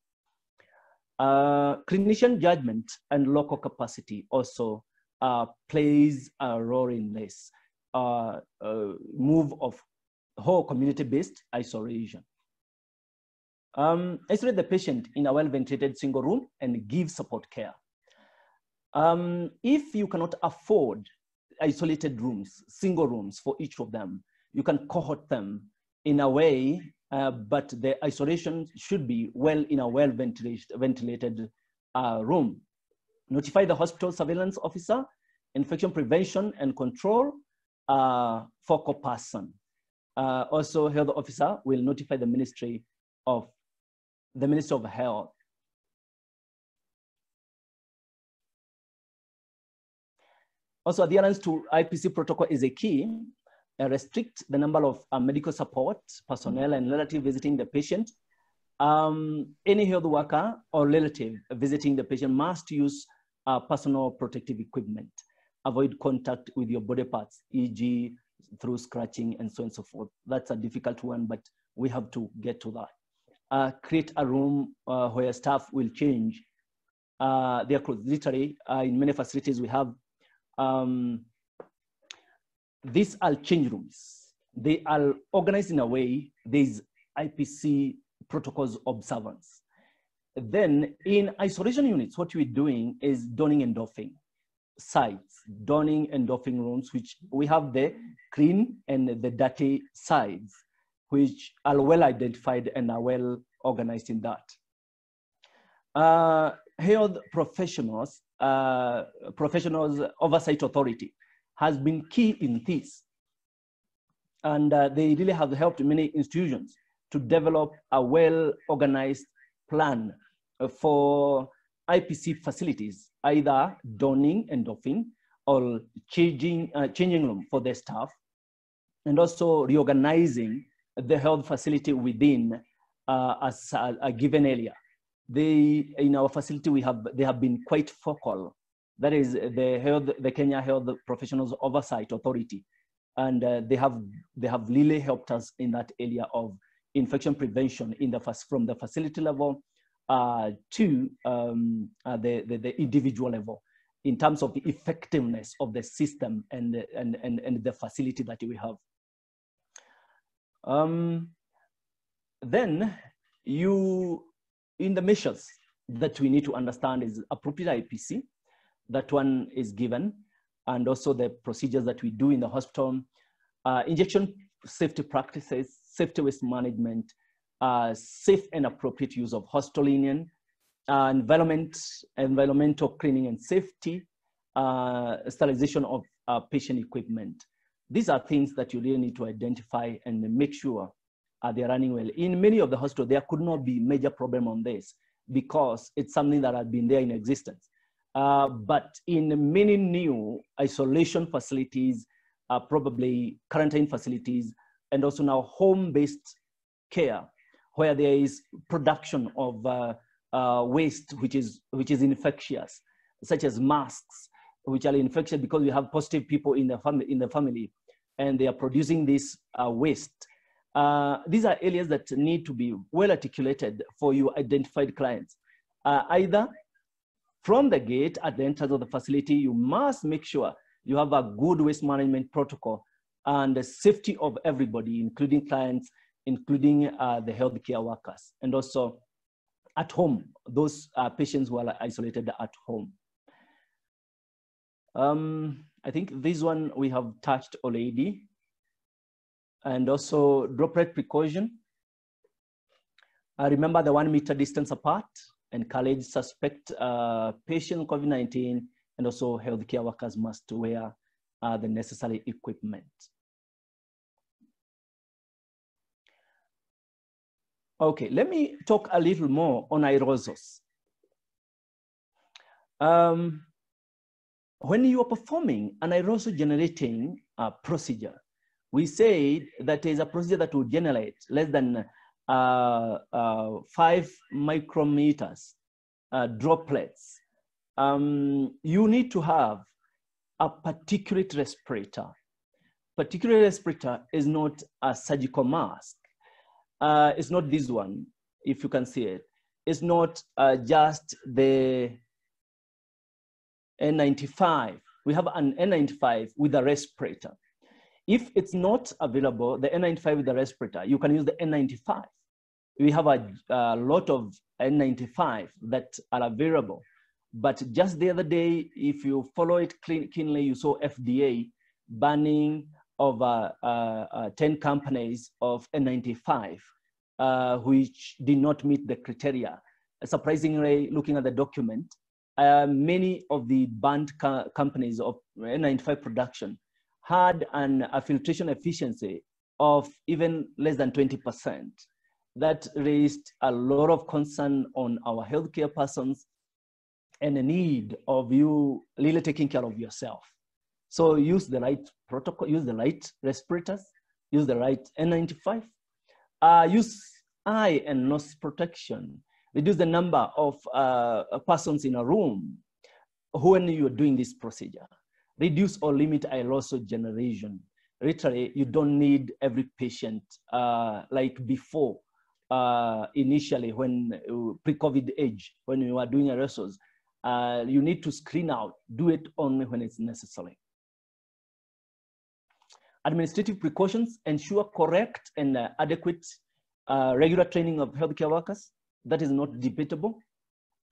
Clinician judgment and local capacity also plays a role in this move of whole community-based isolation. Isolate the patient in a well-ventilated single room and give support care. If you cannot afford isolated rooms, single rooms for each of them, you can cohort them in a way, but the isolation should be in a well-ventilated room. Notify the hospital surveillance officer, infection prevention and control focal person. Also, health officer will notify the Ministry of Health. Also, adherence to IPC protocol is a key. Restrict the number of medical support personnel and relative visiting the patient. Any health worker or relative visiting the patient must use personal protective equipment. Avoid contact with your body parts, e.g. through scratching and so on and so forth. That's a difficult one, but we have to get to that. Create a room where staff will change their clothes. Literally, in many facilities we have these are change rooms. They are organized in a way, there's IPC protocols observance. Then in isolation units, what we're doing is donning and doffing sides, donning and doffing rooms, which we have the clean and the dirty sides, which are well identified and are well organized in that. Health professionals oversight authority has been key in this. And they really have helped many institutions to develop a well-organized plan for IPC facilities, either donning and doffing or changing room for their staff, and also reorganizing the health facility within a given area. In our facility, they have been quite focal. That is the Kenya Health Professionals Oversight Authority. And they have really helped us in that area of infection prevention from the facility level to the individual level in terms of the effectiveness of the system and the facility that we have. Then in the measures that we need to understand is appropriate IPC. That one is given, and also the procedures that we do in the hospital, injection safety practices, safety waste management, safe and appropriate use of hospital linen, environmental cleaning and safety, sterilization of patient equipment. These are things that you really need to identify and make sure they're running well. In many of the hospitals, there could not be major problem on this because it's something that had been there in existence. But in many new isolation facilities, probably quarantine facilities, and also now home-based care, where there is production of waste which is infectious, such as masks, which are infectious because we have positive people in the family, and they are producing this waste. These are areas that need to be well articulated for your identified clients. Either from the gate at the entrance of the facility, you must make sure you have a good waste management protocol and the safety of everybody, including clients, including the healthcare workers, and also at home, those patients who are isolated at home. I think this one we have touched already. And also droplet precaution. Remember the 1 meter distance apart, encourage suspect patient COVID-19, and also healthcare workers must wear the necessary equipment. Okay, let me talk a little more on aerosols. When you are performing an aerosol generating procedure, we say that is a procedure that will generate less than 5 micrometers droplets. You need to have a particulate respirator. Particulate respirator is not a surgical mask. It's not this one, if you can see it. is not just the N95. We have an N95 with a respirator. If it's not available, the N95 with the respirator, you can use the N95. We have a lot of N95 that are available. But just the other day, if you follow it keenly, you saw FDA banning over 10 companies of N95, which did not meet the criteria. Surprisingly, looking at the document, many of the banned companies of N95 production had a filtration efficiency of even less than 20%. That raised a lot of concern on our healthcare persons and the need of you really taking care of yourself. So use the right protocol, use the right respirators, use the right N95, use eye and nose protection, reduce the number of persons in a room when you are doing this procedure, reduce or limit aerosol generation. Literally, you don't need every patient like before, initially when pre-COVID age, when you are doing aerosols. You need to screen out, do it only when it's necessary. Administrative precautions ensure correct and adequate regular training of healthcare workers. That is not debatable.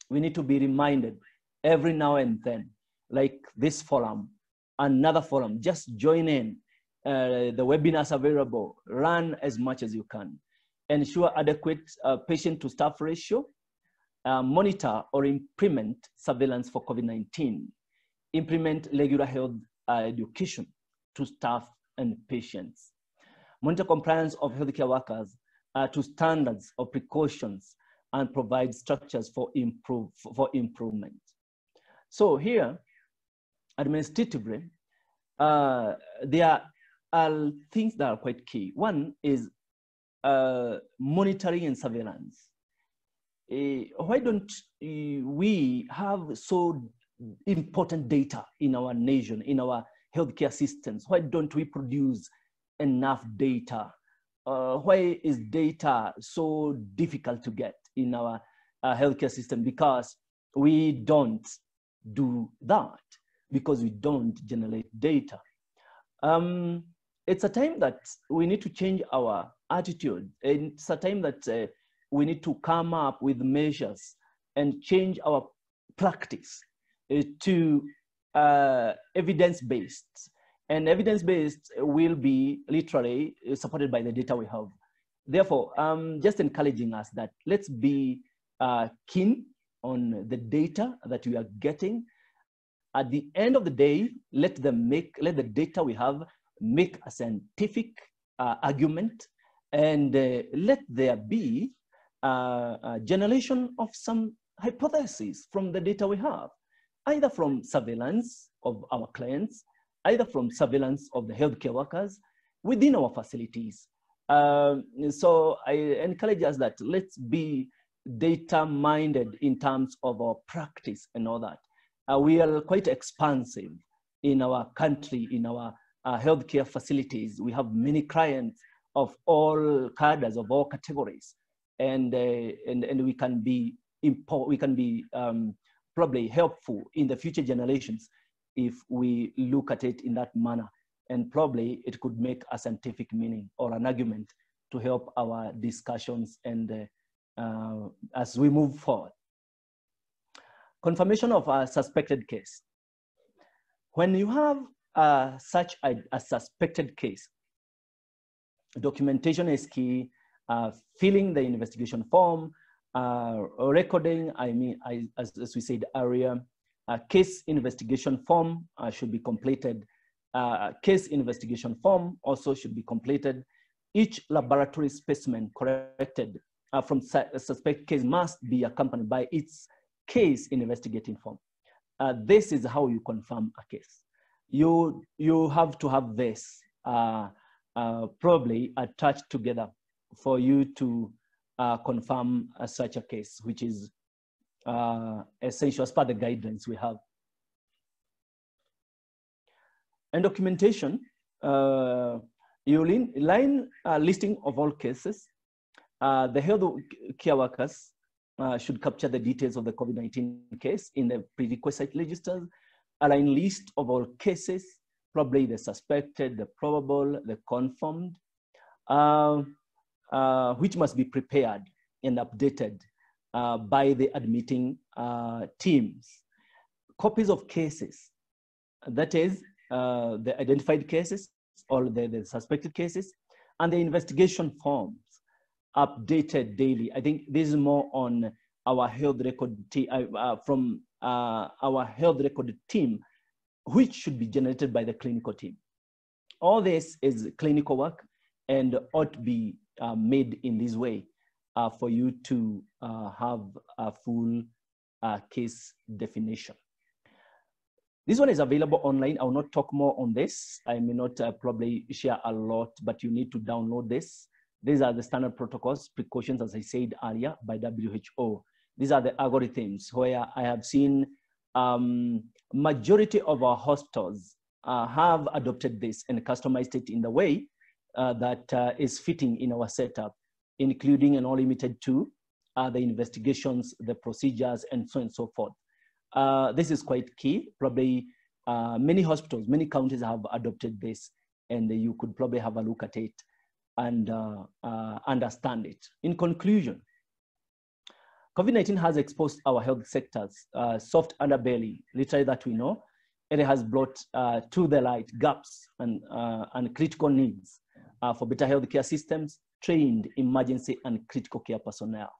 We need to be reminded every now and then, like this forum, another forum, just join in. The webinars available, run as much as you can. Ensure adequate patient to staff ratio, monitor or implement surveillance for COVID-19, implement regular health education to staff and patients, monitor compliance of healthcare workers to standards of precautions, and provide structures for improvement. So here, administratively, there are things that are quite key. One is monitoring and surveillance. Why don't we have so important data in our nation, in our healthcare systems? Why don't we produce enough data? Why is data so difficult to get in our healthcare system? Because we don't do that, because we don't generate data. It's a time that we need to change our attitude. And it's a time that we need to come up with measures and change our practice to evidence-based. And evidence-based will be literally supported by the data we have. Therefore, just encouraging us that let's be keen on the data that we are getting. At the end of the day, let the data we have make a scientific argument, and let there be a generation of some hypotheses from the data we have, either from surveillance of our clients, either from surveillance of the healthcare workers within our facilities. So I encourage us that let's be data-minded in terms of our practice and all that. We are quite expansive in our country, in our healthcare facilities. We have many clients of all cadres, of all categories, and we can be probably helpful in the future generations if we look at it in that manner. And probably it could make a scientific meaning or an argument to help our discussions and as we move forward. Confirmation of a suspected case. When you have such a suspected case, documentation is key. Filling the investigation form, recording, as we said earlier, a case investigation form should be completed. Case investigation form also should be completed. Each laboratory specimen collected from a suspect case must be accompanied by its case investigating form. This is how you confirm a case. You have to have this probably attached together for you to confirm such a case, which is essential as per the guidelines we have. And documentation, you line a listing of all cases. The health care workers should capture the details of the COVID-19 case in the prerequisite registers, align list of all cases, probably the suspected, the probable, the confirmed, which must be prepared and updated by the admitting teams. Copies of cases, that is the identified cases or the suspected cases, and the investigation forms updated daily. I think this is more on our health record from our health record team, which should be generated by the clinical team. All this is clinical work and ought to be made in this way for you to have a full case definition. This one is available online. I will not talk more on this. I may not probably share a lot, but you need to download this. These are the standard protocols, precautions, as I said earlier, by WHO. These are the algorithms where I have seen majority of our hospitals have adopted this and customized it in the way that is fitting in our setup, including and not limited to the investigations, the procedures, and so on and so forth. This is quite key. Probably many hospitals, many counties have adopted this, and you could probably have a look at it and understand it. In conclusion, COVID-19 has exposed our health sector's soft underbelly, literally that we know. It has brought to the light gaps and critical needs for better healthcare systems, trained emergency and critical care personnel,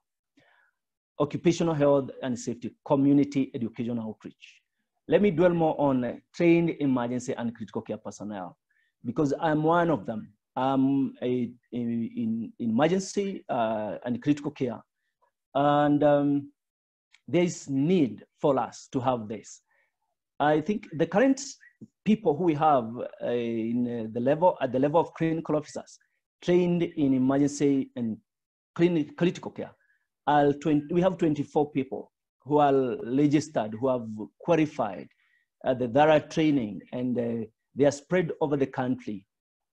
occupational health and safety, community education outreach. Let me dwell more on trained emergency and critical care personnel, because I'm one of them. I'm in emergency and critical care. And there's need for us to have this. I think the current people who we have at the level of clinical officers trained in emergency and critical care, we have 24 people who are registered, who have qualified, there are training, and they are spread over the country.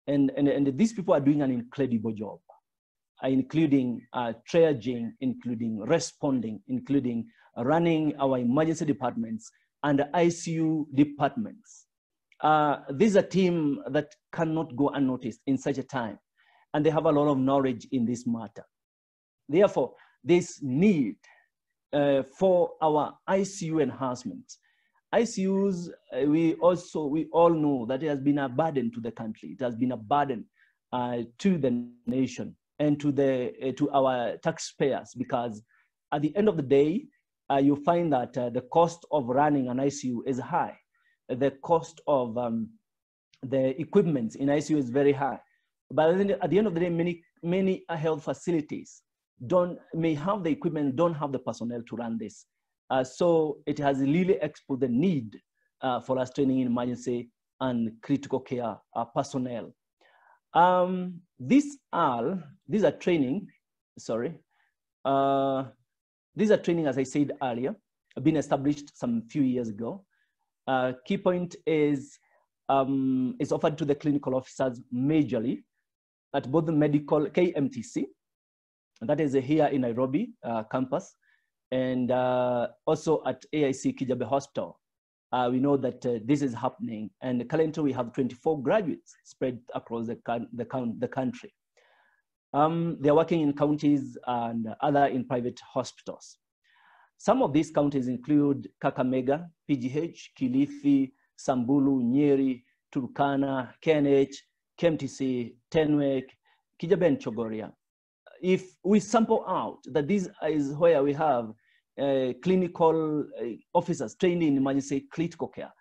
And these people are doing an incredible job, including triaging, including responding, including running our emergency departments and ICU departments. These are teams that cannot go unnoticed in such a time, and they have a lot of knowledge in this matter. Therefore, this need for our ICU enhancement. ICUs, we all know that it has been a burden to the country. It has been a burden to the nation and to our taxpayers, because at the end of the day, you find that the cost of running an ICU is high. The cost of the equipment in ICU is very high. But at the end of the day, many health facilities may have the equipment, don't have the personnel to run this. So it has really exposed the need for us training in emergency and critical care personnel. These are training, these are training, as I said earlier, been established some few years ago. Key point is it's offered to the clinical officers majorly at both the medical KMTC, that is here in Nairobi campus, and also at AIC Kijabe Hospital. We know that this is happening, and currently we have 24 graduates spread across the country. They're working in counties and other in private hospitals. Some of these counties include Kakamega, PGH, Kilifi, Samburu, Nyeri, Turkana, KNH, KMTC, Tenwek, Kijabe, and Chogoria. If we sample out that this is where we have clinical officers trained in emergency critical care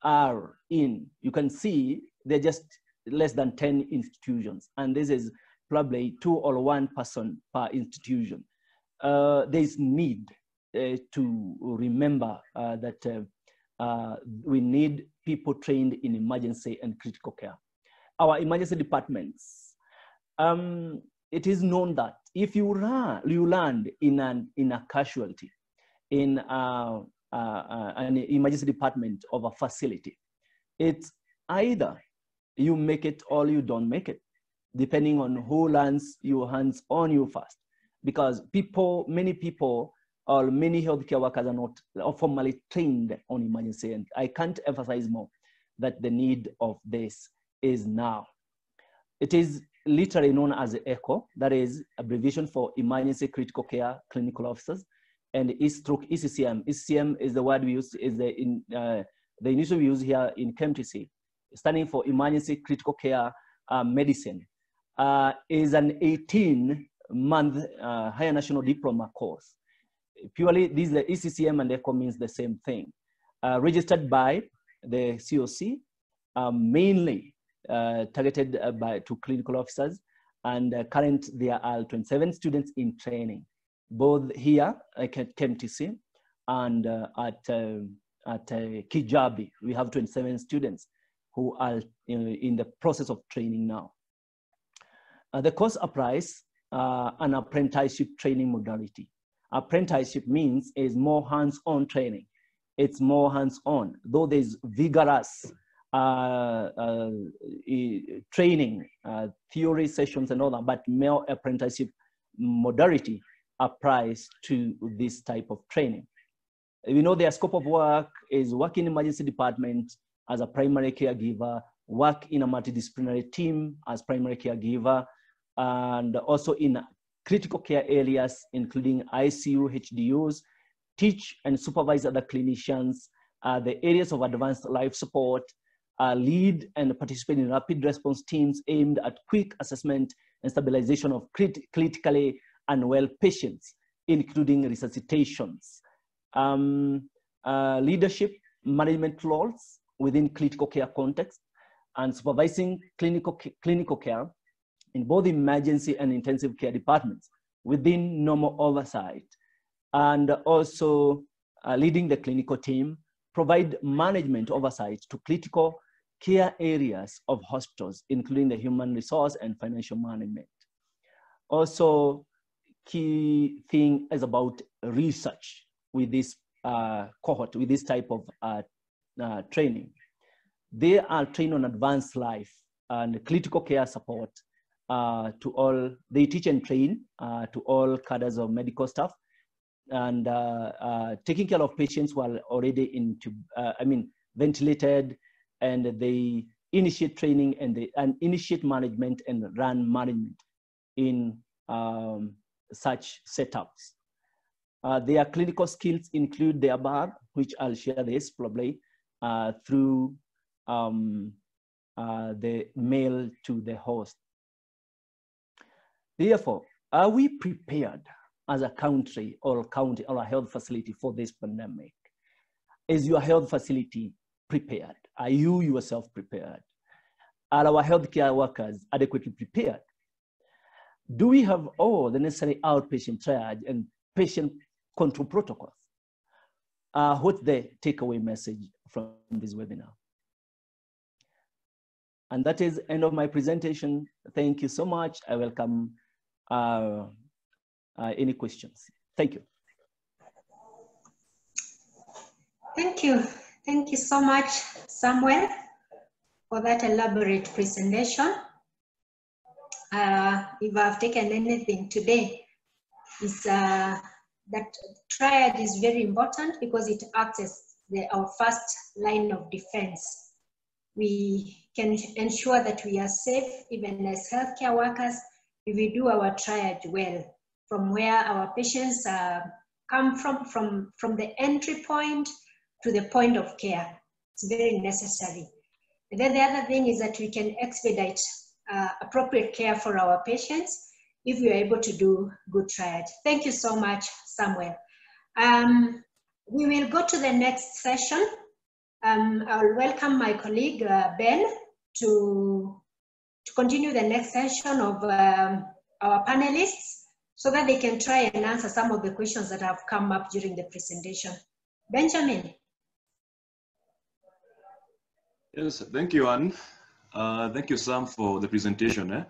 are in, you can see they're just less than 10 institutions. And this is probably 2 or 1 person per institution. There's need to remember that we need people trained in emergency and critical care. Our emergency departments, it is known that if you land in a casualty in an emergency department of a facility, it's either you make it or you don't make it, depending on who lands your hands on you first. Because many people or many healthcare workers are not formally trained on emergency. And I can't emphasize more that the need of this is now. It is literally known as ECHO, that is abbreviation for Emergency Critical Care Clinical Officers, and ECCM. ECCM is the word we use, is the initial we use here in KMTC, standing for Emergency Critical Care Medicine. Is an 18-month higher national diploma course. Purely, these the ECCM and ECHO means the same thing. Registered by the COC, mainly targeted to clinical officers, and current there are 27 students in training, both here at KMTC and at Kijabi. We have 27 students who are in the process of training now. The course applies an apprenticeship training modality. Apprenticeship means is more hands-on training. It's more hands-on, though there's vigorous training, theory sessions and all that, but more apprenticeship modality applies to this type of training. We know their scope of work is work in emergency department as a primary caregiver, work in a multidisciplinary team as primary caregiver, and also in critical care areas, including ICU, HDUs, teach and supervise other clinicians, the areas of advanced life support, lead and participate in rapid response teams aimed at quick assessment and stabilization of critically unwell patients, including resuscitations. Leadership management roles within critical care context, and supervising clinical care in both emergency and intensive care departments within normal oversight, and also leading the clinical team, provide management oversight to critical care areas of hospitals, including the human resource and financial management. Also, key thing is about research with this cohort, with this type of training. They are trained on advanced life and critical care support to all, they teach and train to all cadres of medical staff, and taking care of patients who are already into, ventilated, and they initiate training and initiate management and run management in such setups. Their clinical skills include the above, which I'll share this probably through the mail to the host. Therefore, are we prepared as a country or county or a health facility for this pandemic? Is your health facility prepared? Are you yourself prepared? Are our healthcare workers adequately prepared? Do we have all the necessary outpatient triage and patient control protocols? What's the takeaway message from this webinar? And that is the end of my presentation. Thank you so much. I welcome any questions. Thank you. Thank you. Thank you so much, Samuel, for that elaborate presentation. If I've taken anything today, is that triage is very important because it acts as our first line of defense. We can ensure that we are safe, even as healthcare workers, if we do our triage well, from where our patients come from the entry point to the point of care. It's very necessary. And then the other thing is that we can expedite appropriate care for our patients if we are able to do good triage. Thank you so much, Samuel. We will go to the next session. I'll welcome my colleague, Ben, to continue the next session of our panelists so that they can try and answer some of the questions that have come up during the presentation. Benjamin. Yes, thank you, Anne. Thank you, Sam, for the presentation.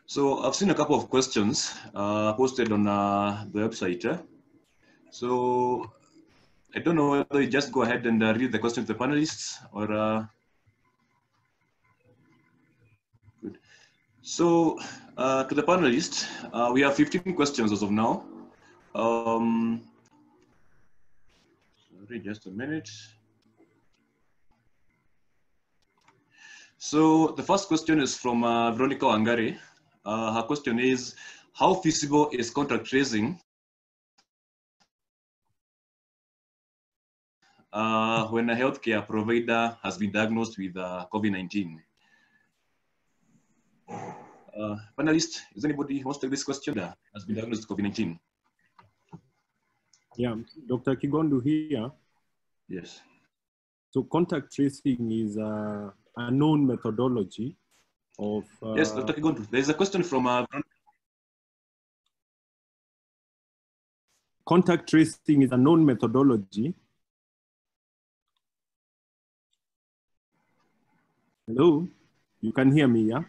So I've seen a couple of questions posted on the website. So I don't know whether you just go ahead and read the questions to the panelists or... Good. So to the panelists, we have 15 questions as of now. Sorry, just a minute. So the first question is from Veronica Wangari. Her question is, how feasible is contact tracing when a healthcare provider has been diagnosed with COVID-19? Panelists, is anybody who wants to take this question that has been diagnosed with COVID-19? Yeah, Dr. Kigondu here. Yes. So contact tracing is a known methodology of... yes, Dr. Kigondu, there's a question from... Contact tracing is a known methodology. Hello, you can hear me, yeah?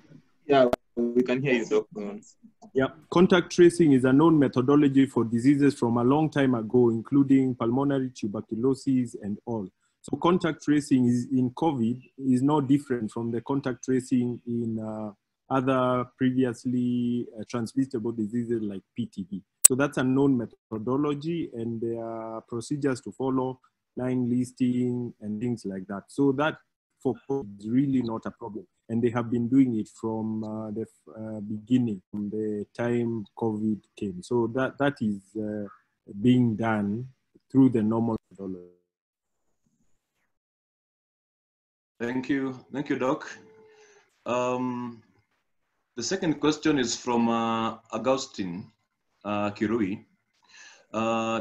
Yeah, we can hear you, Dr. Yeah, contact tracing is a known methodology for diseases from a long time ago, including pulmonary tuberculosis and all. So contact tracing in COVID is no different from the contact tracing in other previously transmissible diseases like PTB. So that's a known methodology, and there are procedures to follow, line listing and things like that. So that for COVID is really not a problem. And they have been doing it from the beginning, from the time COVID came. So that is being done through the normal methodology. Thank you, Doc. The second question is from Augustine Kirui.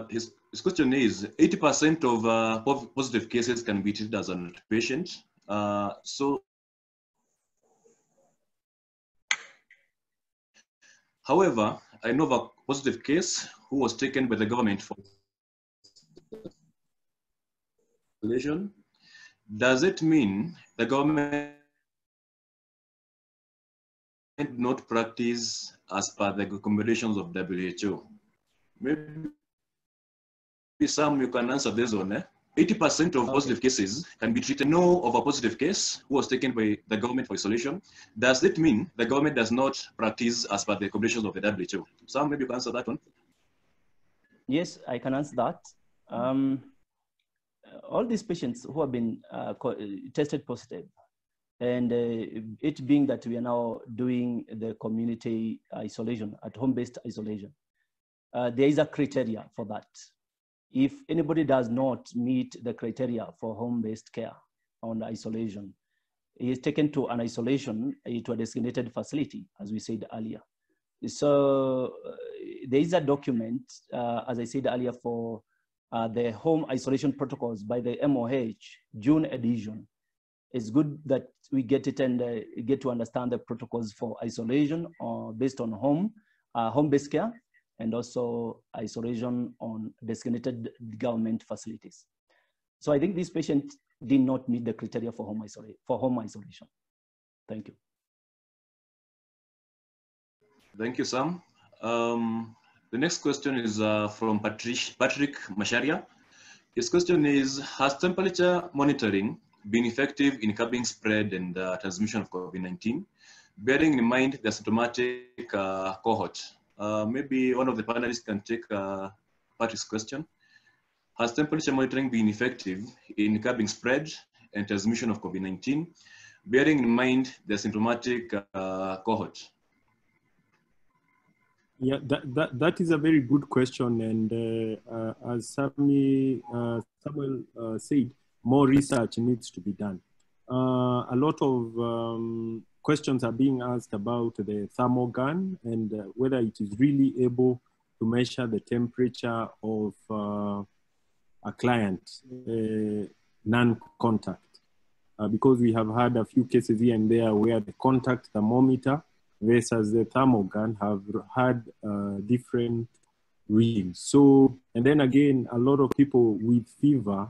His question is, 80% of positive cases can be treated as an outpatient. However, I know of a positive case who was taken by the government for isolation. Does it mean the government not practice as per the recommendations of WHO? Maybe some you can answer this one. 80% of positive cases can be treated. Know of a positive case who was taken by the government for isolation. Does it mean the government does not practice as per the recommendations of the WHO? Sam, maybe you can answer that one. Yes, I can answer that. All these patients who have been tested positive, and it being that we are now doing the community isolation, at home-based isolation, there is a criteria for that. If anybody does not meet the criteria for home-based care on isolation, he is taken to an isolation, to a designated facility, as we said earlier. So there is a document, as I said earlier, for the home isolation protocols by the MOH, June edition. It's good that we get it and get to understand the protocols for isolation based on home-based care, and also isolation on designated government facilities. So I think this patient did not meet the criteria for home isolation. Thank you. Thank you, Sam. The next question is from Patrick Masharia. His question is, has temperature monitoring been effective in curbing spread and transmission of COVID-19, bearing in mind the symptomatic cohort? Maybe one of the panelists can take Patrick's question. Has temperature monitoring been effective in curbing spread and transmission of COVID-19, bearing in mind the symptomatic cohort? Yeah, that is a very good question. And as Samuel said, more research needs to be done. A lot of questions are being asked about the thermal gun and whether it is really able to measure the temperature of a client, non-contact. Because we have had a few cases here and there where the contact thermometer versus the thermal gun have had different readings. So, and then again, a lot of people with fever,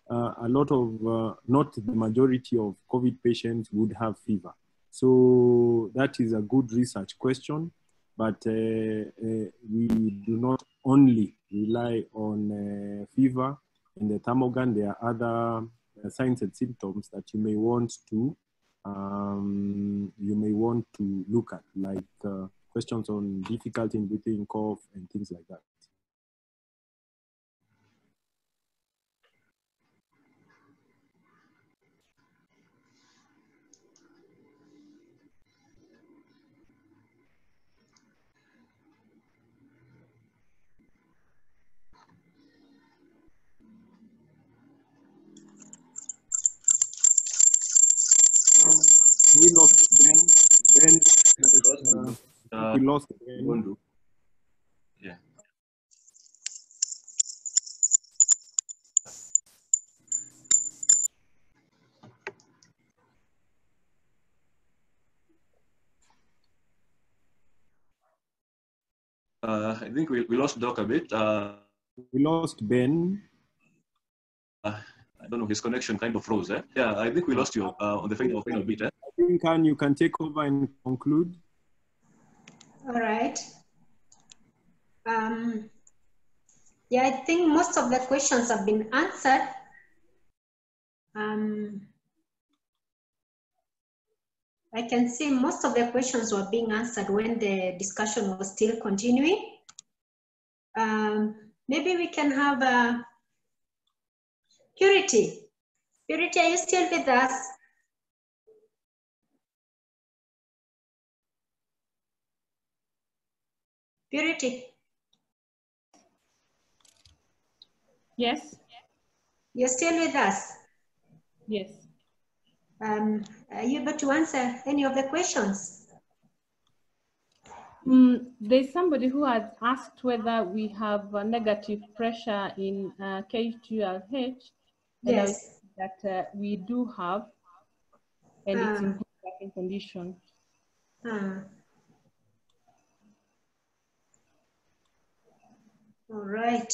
not the majority of COVID patients would have fever. So that is a good research question, but we do not only rely on fever and the thermal gun. There are other signs and symptoms that you may want to look at, like questions on difficulty in breathing, cough, and things like that. Ben, we lost Ben. Yeah. I think we lost Doc a bit. We lost Ben. I don't know, his connection kind of froze. Eh? Yeah, I think we lost you on the final bit. Eh? I think, Anne, you can take over and conclude. All right. Yeah, I think most of the questions have been answered. I can see most of the questions were being answered when the discussion was still continuing. Maybe we can have Purity. Purity, are you still with us? Purity. Yes. You're still with us? Yes. Are you able to answer any of the questions? There's somebody who has asked whether we have a negative pressure in K2LH. Yes. That we do have, and it's in good working condition. All right.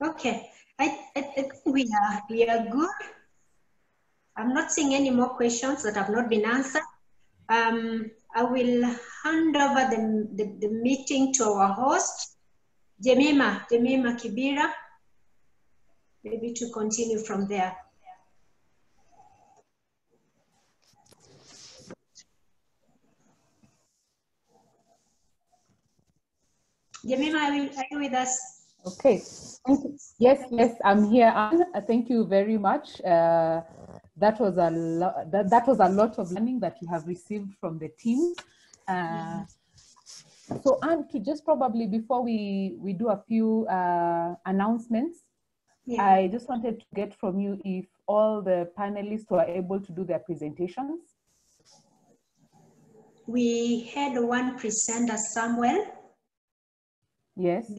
Okay. I think we are good. I'm not seeing any more questions that have not been answered. I will hand over the meeting to our host, Jemima Kibira, maybe to continue from there. Jemima, are you with us? Okay. Yes, I'm here, Anne. Thank you very much. That was a lot of learning that you have received from the team. So, Anne, to just probably before we do a few announcements, I just wanted to get from you if all the panelists were able to do their presentations. We had one presenter, Samuel. Yes.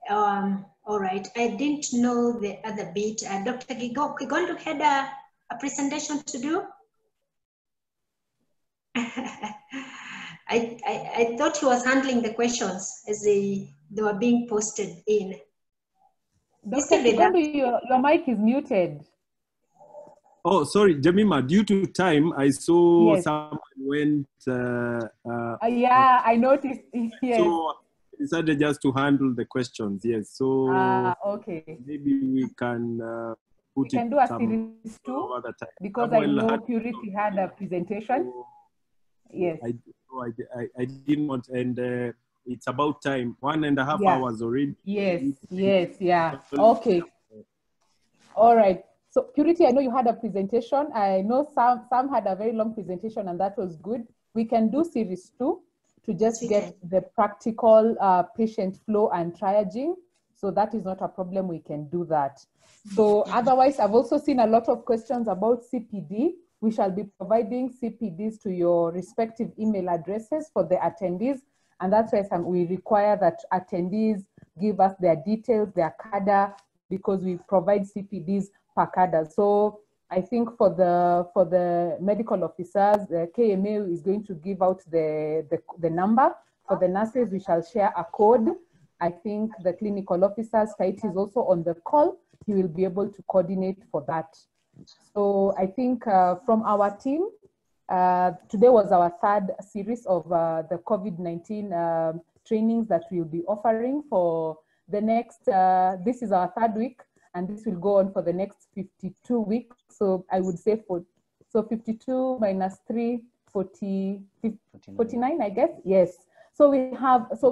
All right. I didn't know the other bit. Dr. Kigondo had a presentation to do. I thought he was handling the questions as they were being posted in. Dr. Kigondo, your mic is muted. Oh, sorry, Jemima, due to time, I saw someone went. Yeah, I noticed. Yes. So I decided just to handle the questions. Yes. So okay. maybe we can put we can do a series 2 because I know Purity had a presentation. So yes. I didn't want, and it's about time. 1.5 hours already. Yes. Yeah. Okay. All right. So Purity, I know you had a presentation. I know some had a very long presentation, and that was good. We can do series 2 to just get the practical patient flow and triaging. So that is not a problem. We can do that. So otherwise, I've also seen a lot of questions about CPD. We shall be providing CPDs to your respective email addresses for the attendees. And that's why we require that attendees give us their details, their CADA, because we provide CPDs per CADA. So I think for the medical officers, the KMA is going to give out the number. For the nurses, we shall share a code. I think the clinical officers, Kaiti is also on the call. He will be able to coordinate for that. So I think from our team, today was our 3rd series of the COVID-19 trainings that we'll be offering for the next, this is our 3rd week, and this will go on for the next 52 weeks. So I would say 52 minus 3, 49, I guess. Yes. So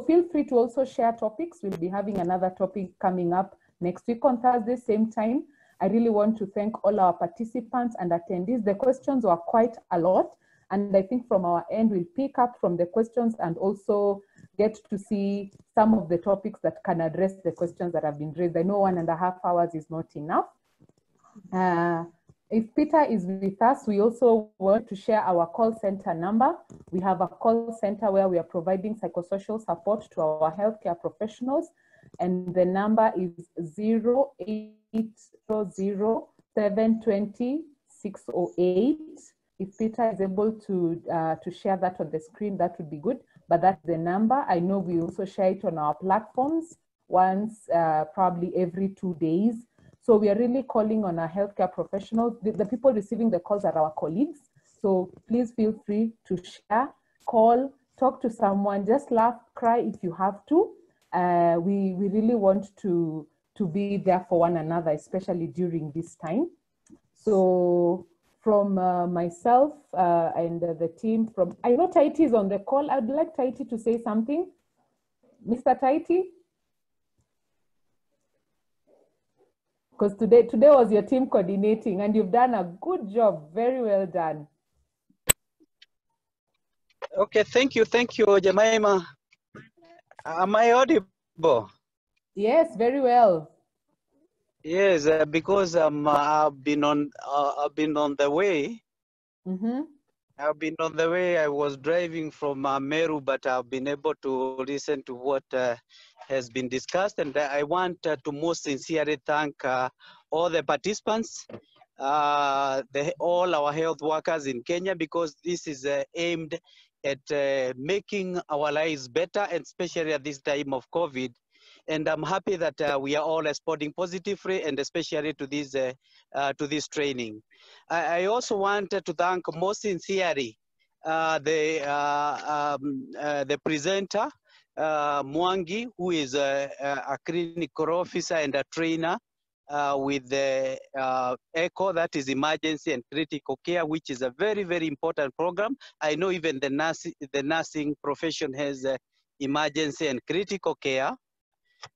feel free to also share topics. We'll be having another topic coming up next week on Thursday, same time. I really want to thank all our participants and attendees. The questions were quite a lot. And I think from our end, we'll pick up from the questions and also get to see some of the topics that can address the questions that have been raised. I know 1.5 hours is not enough. If Peter is with us, we also want to share our call center number. We have a call center where we are providing psychosocial support to our healthcare professionals. And the number is 0800-720-608. If Peter is able to share that on the screen, that would be good. But that's the number. I know we also share it on our platforms once, probably every 2 days. So we are really calling on our healthcare professionals. The people receiving the calls are our colleagues. So please feel free to share, call, talk to someone, just laugh, cry if you have to. We really want to be there for one another, especially during this time. So from myself and the team I know Taiti is on the call. I'd like Taiti to say something. Mr. Taiti? Because today was your team coordinating and you've done a good job. Very well done. Okay, thank you, Jemima. Am I audible? Yes, very well. Yes, because I've been on the way. Mm-hmm. I've been on the way. I was driving from Meru, but I've been able to listen to what has been discussed, and I want to most sincerely thank all the participants, all our health workers in Kenya, because this is aimed at making our lives better, and especially at this time of COVID. And I'm happy that we are all responding positively, and especially to this training. I also wanted to thank most sincerely the presenter, Mwangi, who is a clinical officer and a trainer with the ECHO, that is emergency and critical care, which is a very, very important program. I know even the nursing profession has emergency and critical care.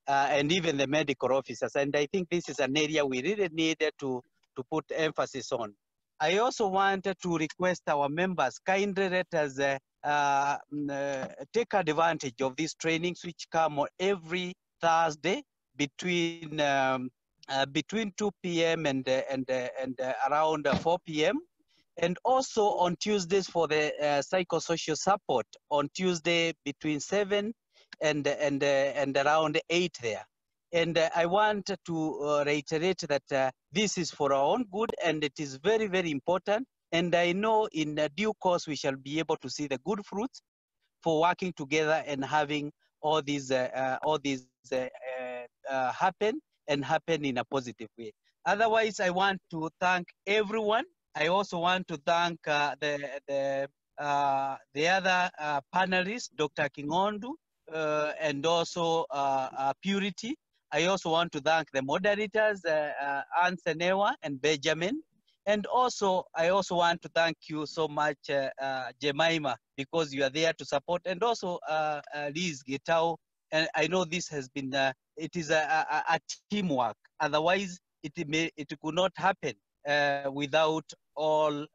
And even the medical officers. And I think this is an area we really needed to put emphasis on. I also wanted to request our members kindly let us take advantage of these trainings, which come every Thursday between 2 p.m. and around 4 p.m. And also on Tuesdays for the psychosocial support on Tuesday between 7 and around 8 there. And I want to reiterate that this is for our own good, and it is very, very important. And I know in due course we shall be able to see the good fruits for working together and having all these happen in a positive way. Otherwise, I want to thank everyone. I also want to thank the other panelists, Dr. Kingondu, and also Purity. I also want to thank the moderators, Anne Senewa and Benjamin. And also, I also want to thank you so much, Jemima, because you are there to support, and also Liz Getao. And I know this has been, it is a teamwork. Otherwise, it could not happen without all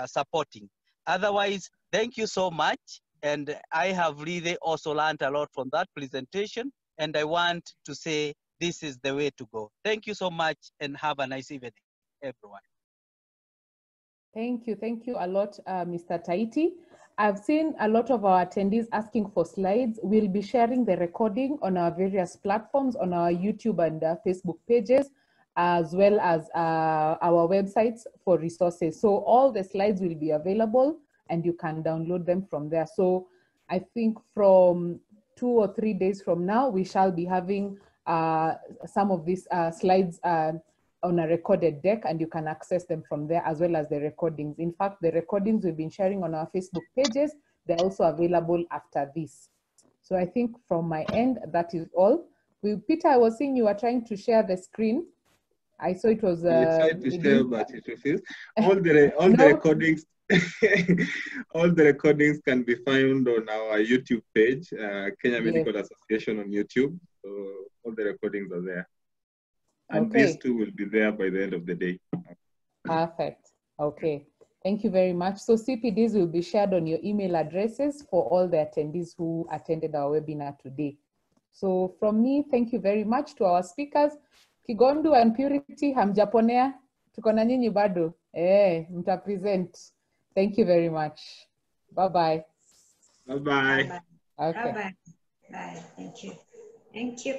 supporting. Otherwise, thank you so much. And I have really also learned a lot from that presentation. And I want to say this is the way to go. Thank you so much, and have a nice evening, everyone. Thank you a lot, Mr. Taiti. I've seen a lot of our attendees asking for slides. We'll be sharing the recording on our various platforms, on our YouTube and Facebook pages, as well as our websites for resources. So all the slides will be available and you can download them from there. So I think from 2 or 3 days from now, we shall be having some of these slides on a recorded deck, and you can access them from there, as well as the recordings. In fact, the recordings we've been sharing on our Facebook pages, they're also available after this. So I think from my end, that is all. Peter, I was seeing you were trying to share the screen. I saw it was... I tried to share, but it refused. All the recordings, all the recordings can be found on our YouTube page, Kenya Medical Association on YouTube. So all the recordings are there. And these two will be there by the end of the day. Perfect. Okay. Thank you very much. So CPDs will be shared on your email addresses for all the attendees who attended our webinar today. So from me, thank you very much to our speakers. Kigondu and Purity, hamjaponea. tuko na nyinyi bado. Mta present. Thank you very much. Bye-bye. Bye-bye. Okay. Bye-bye. Bye. Thank you. Thank you.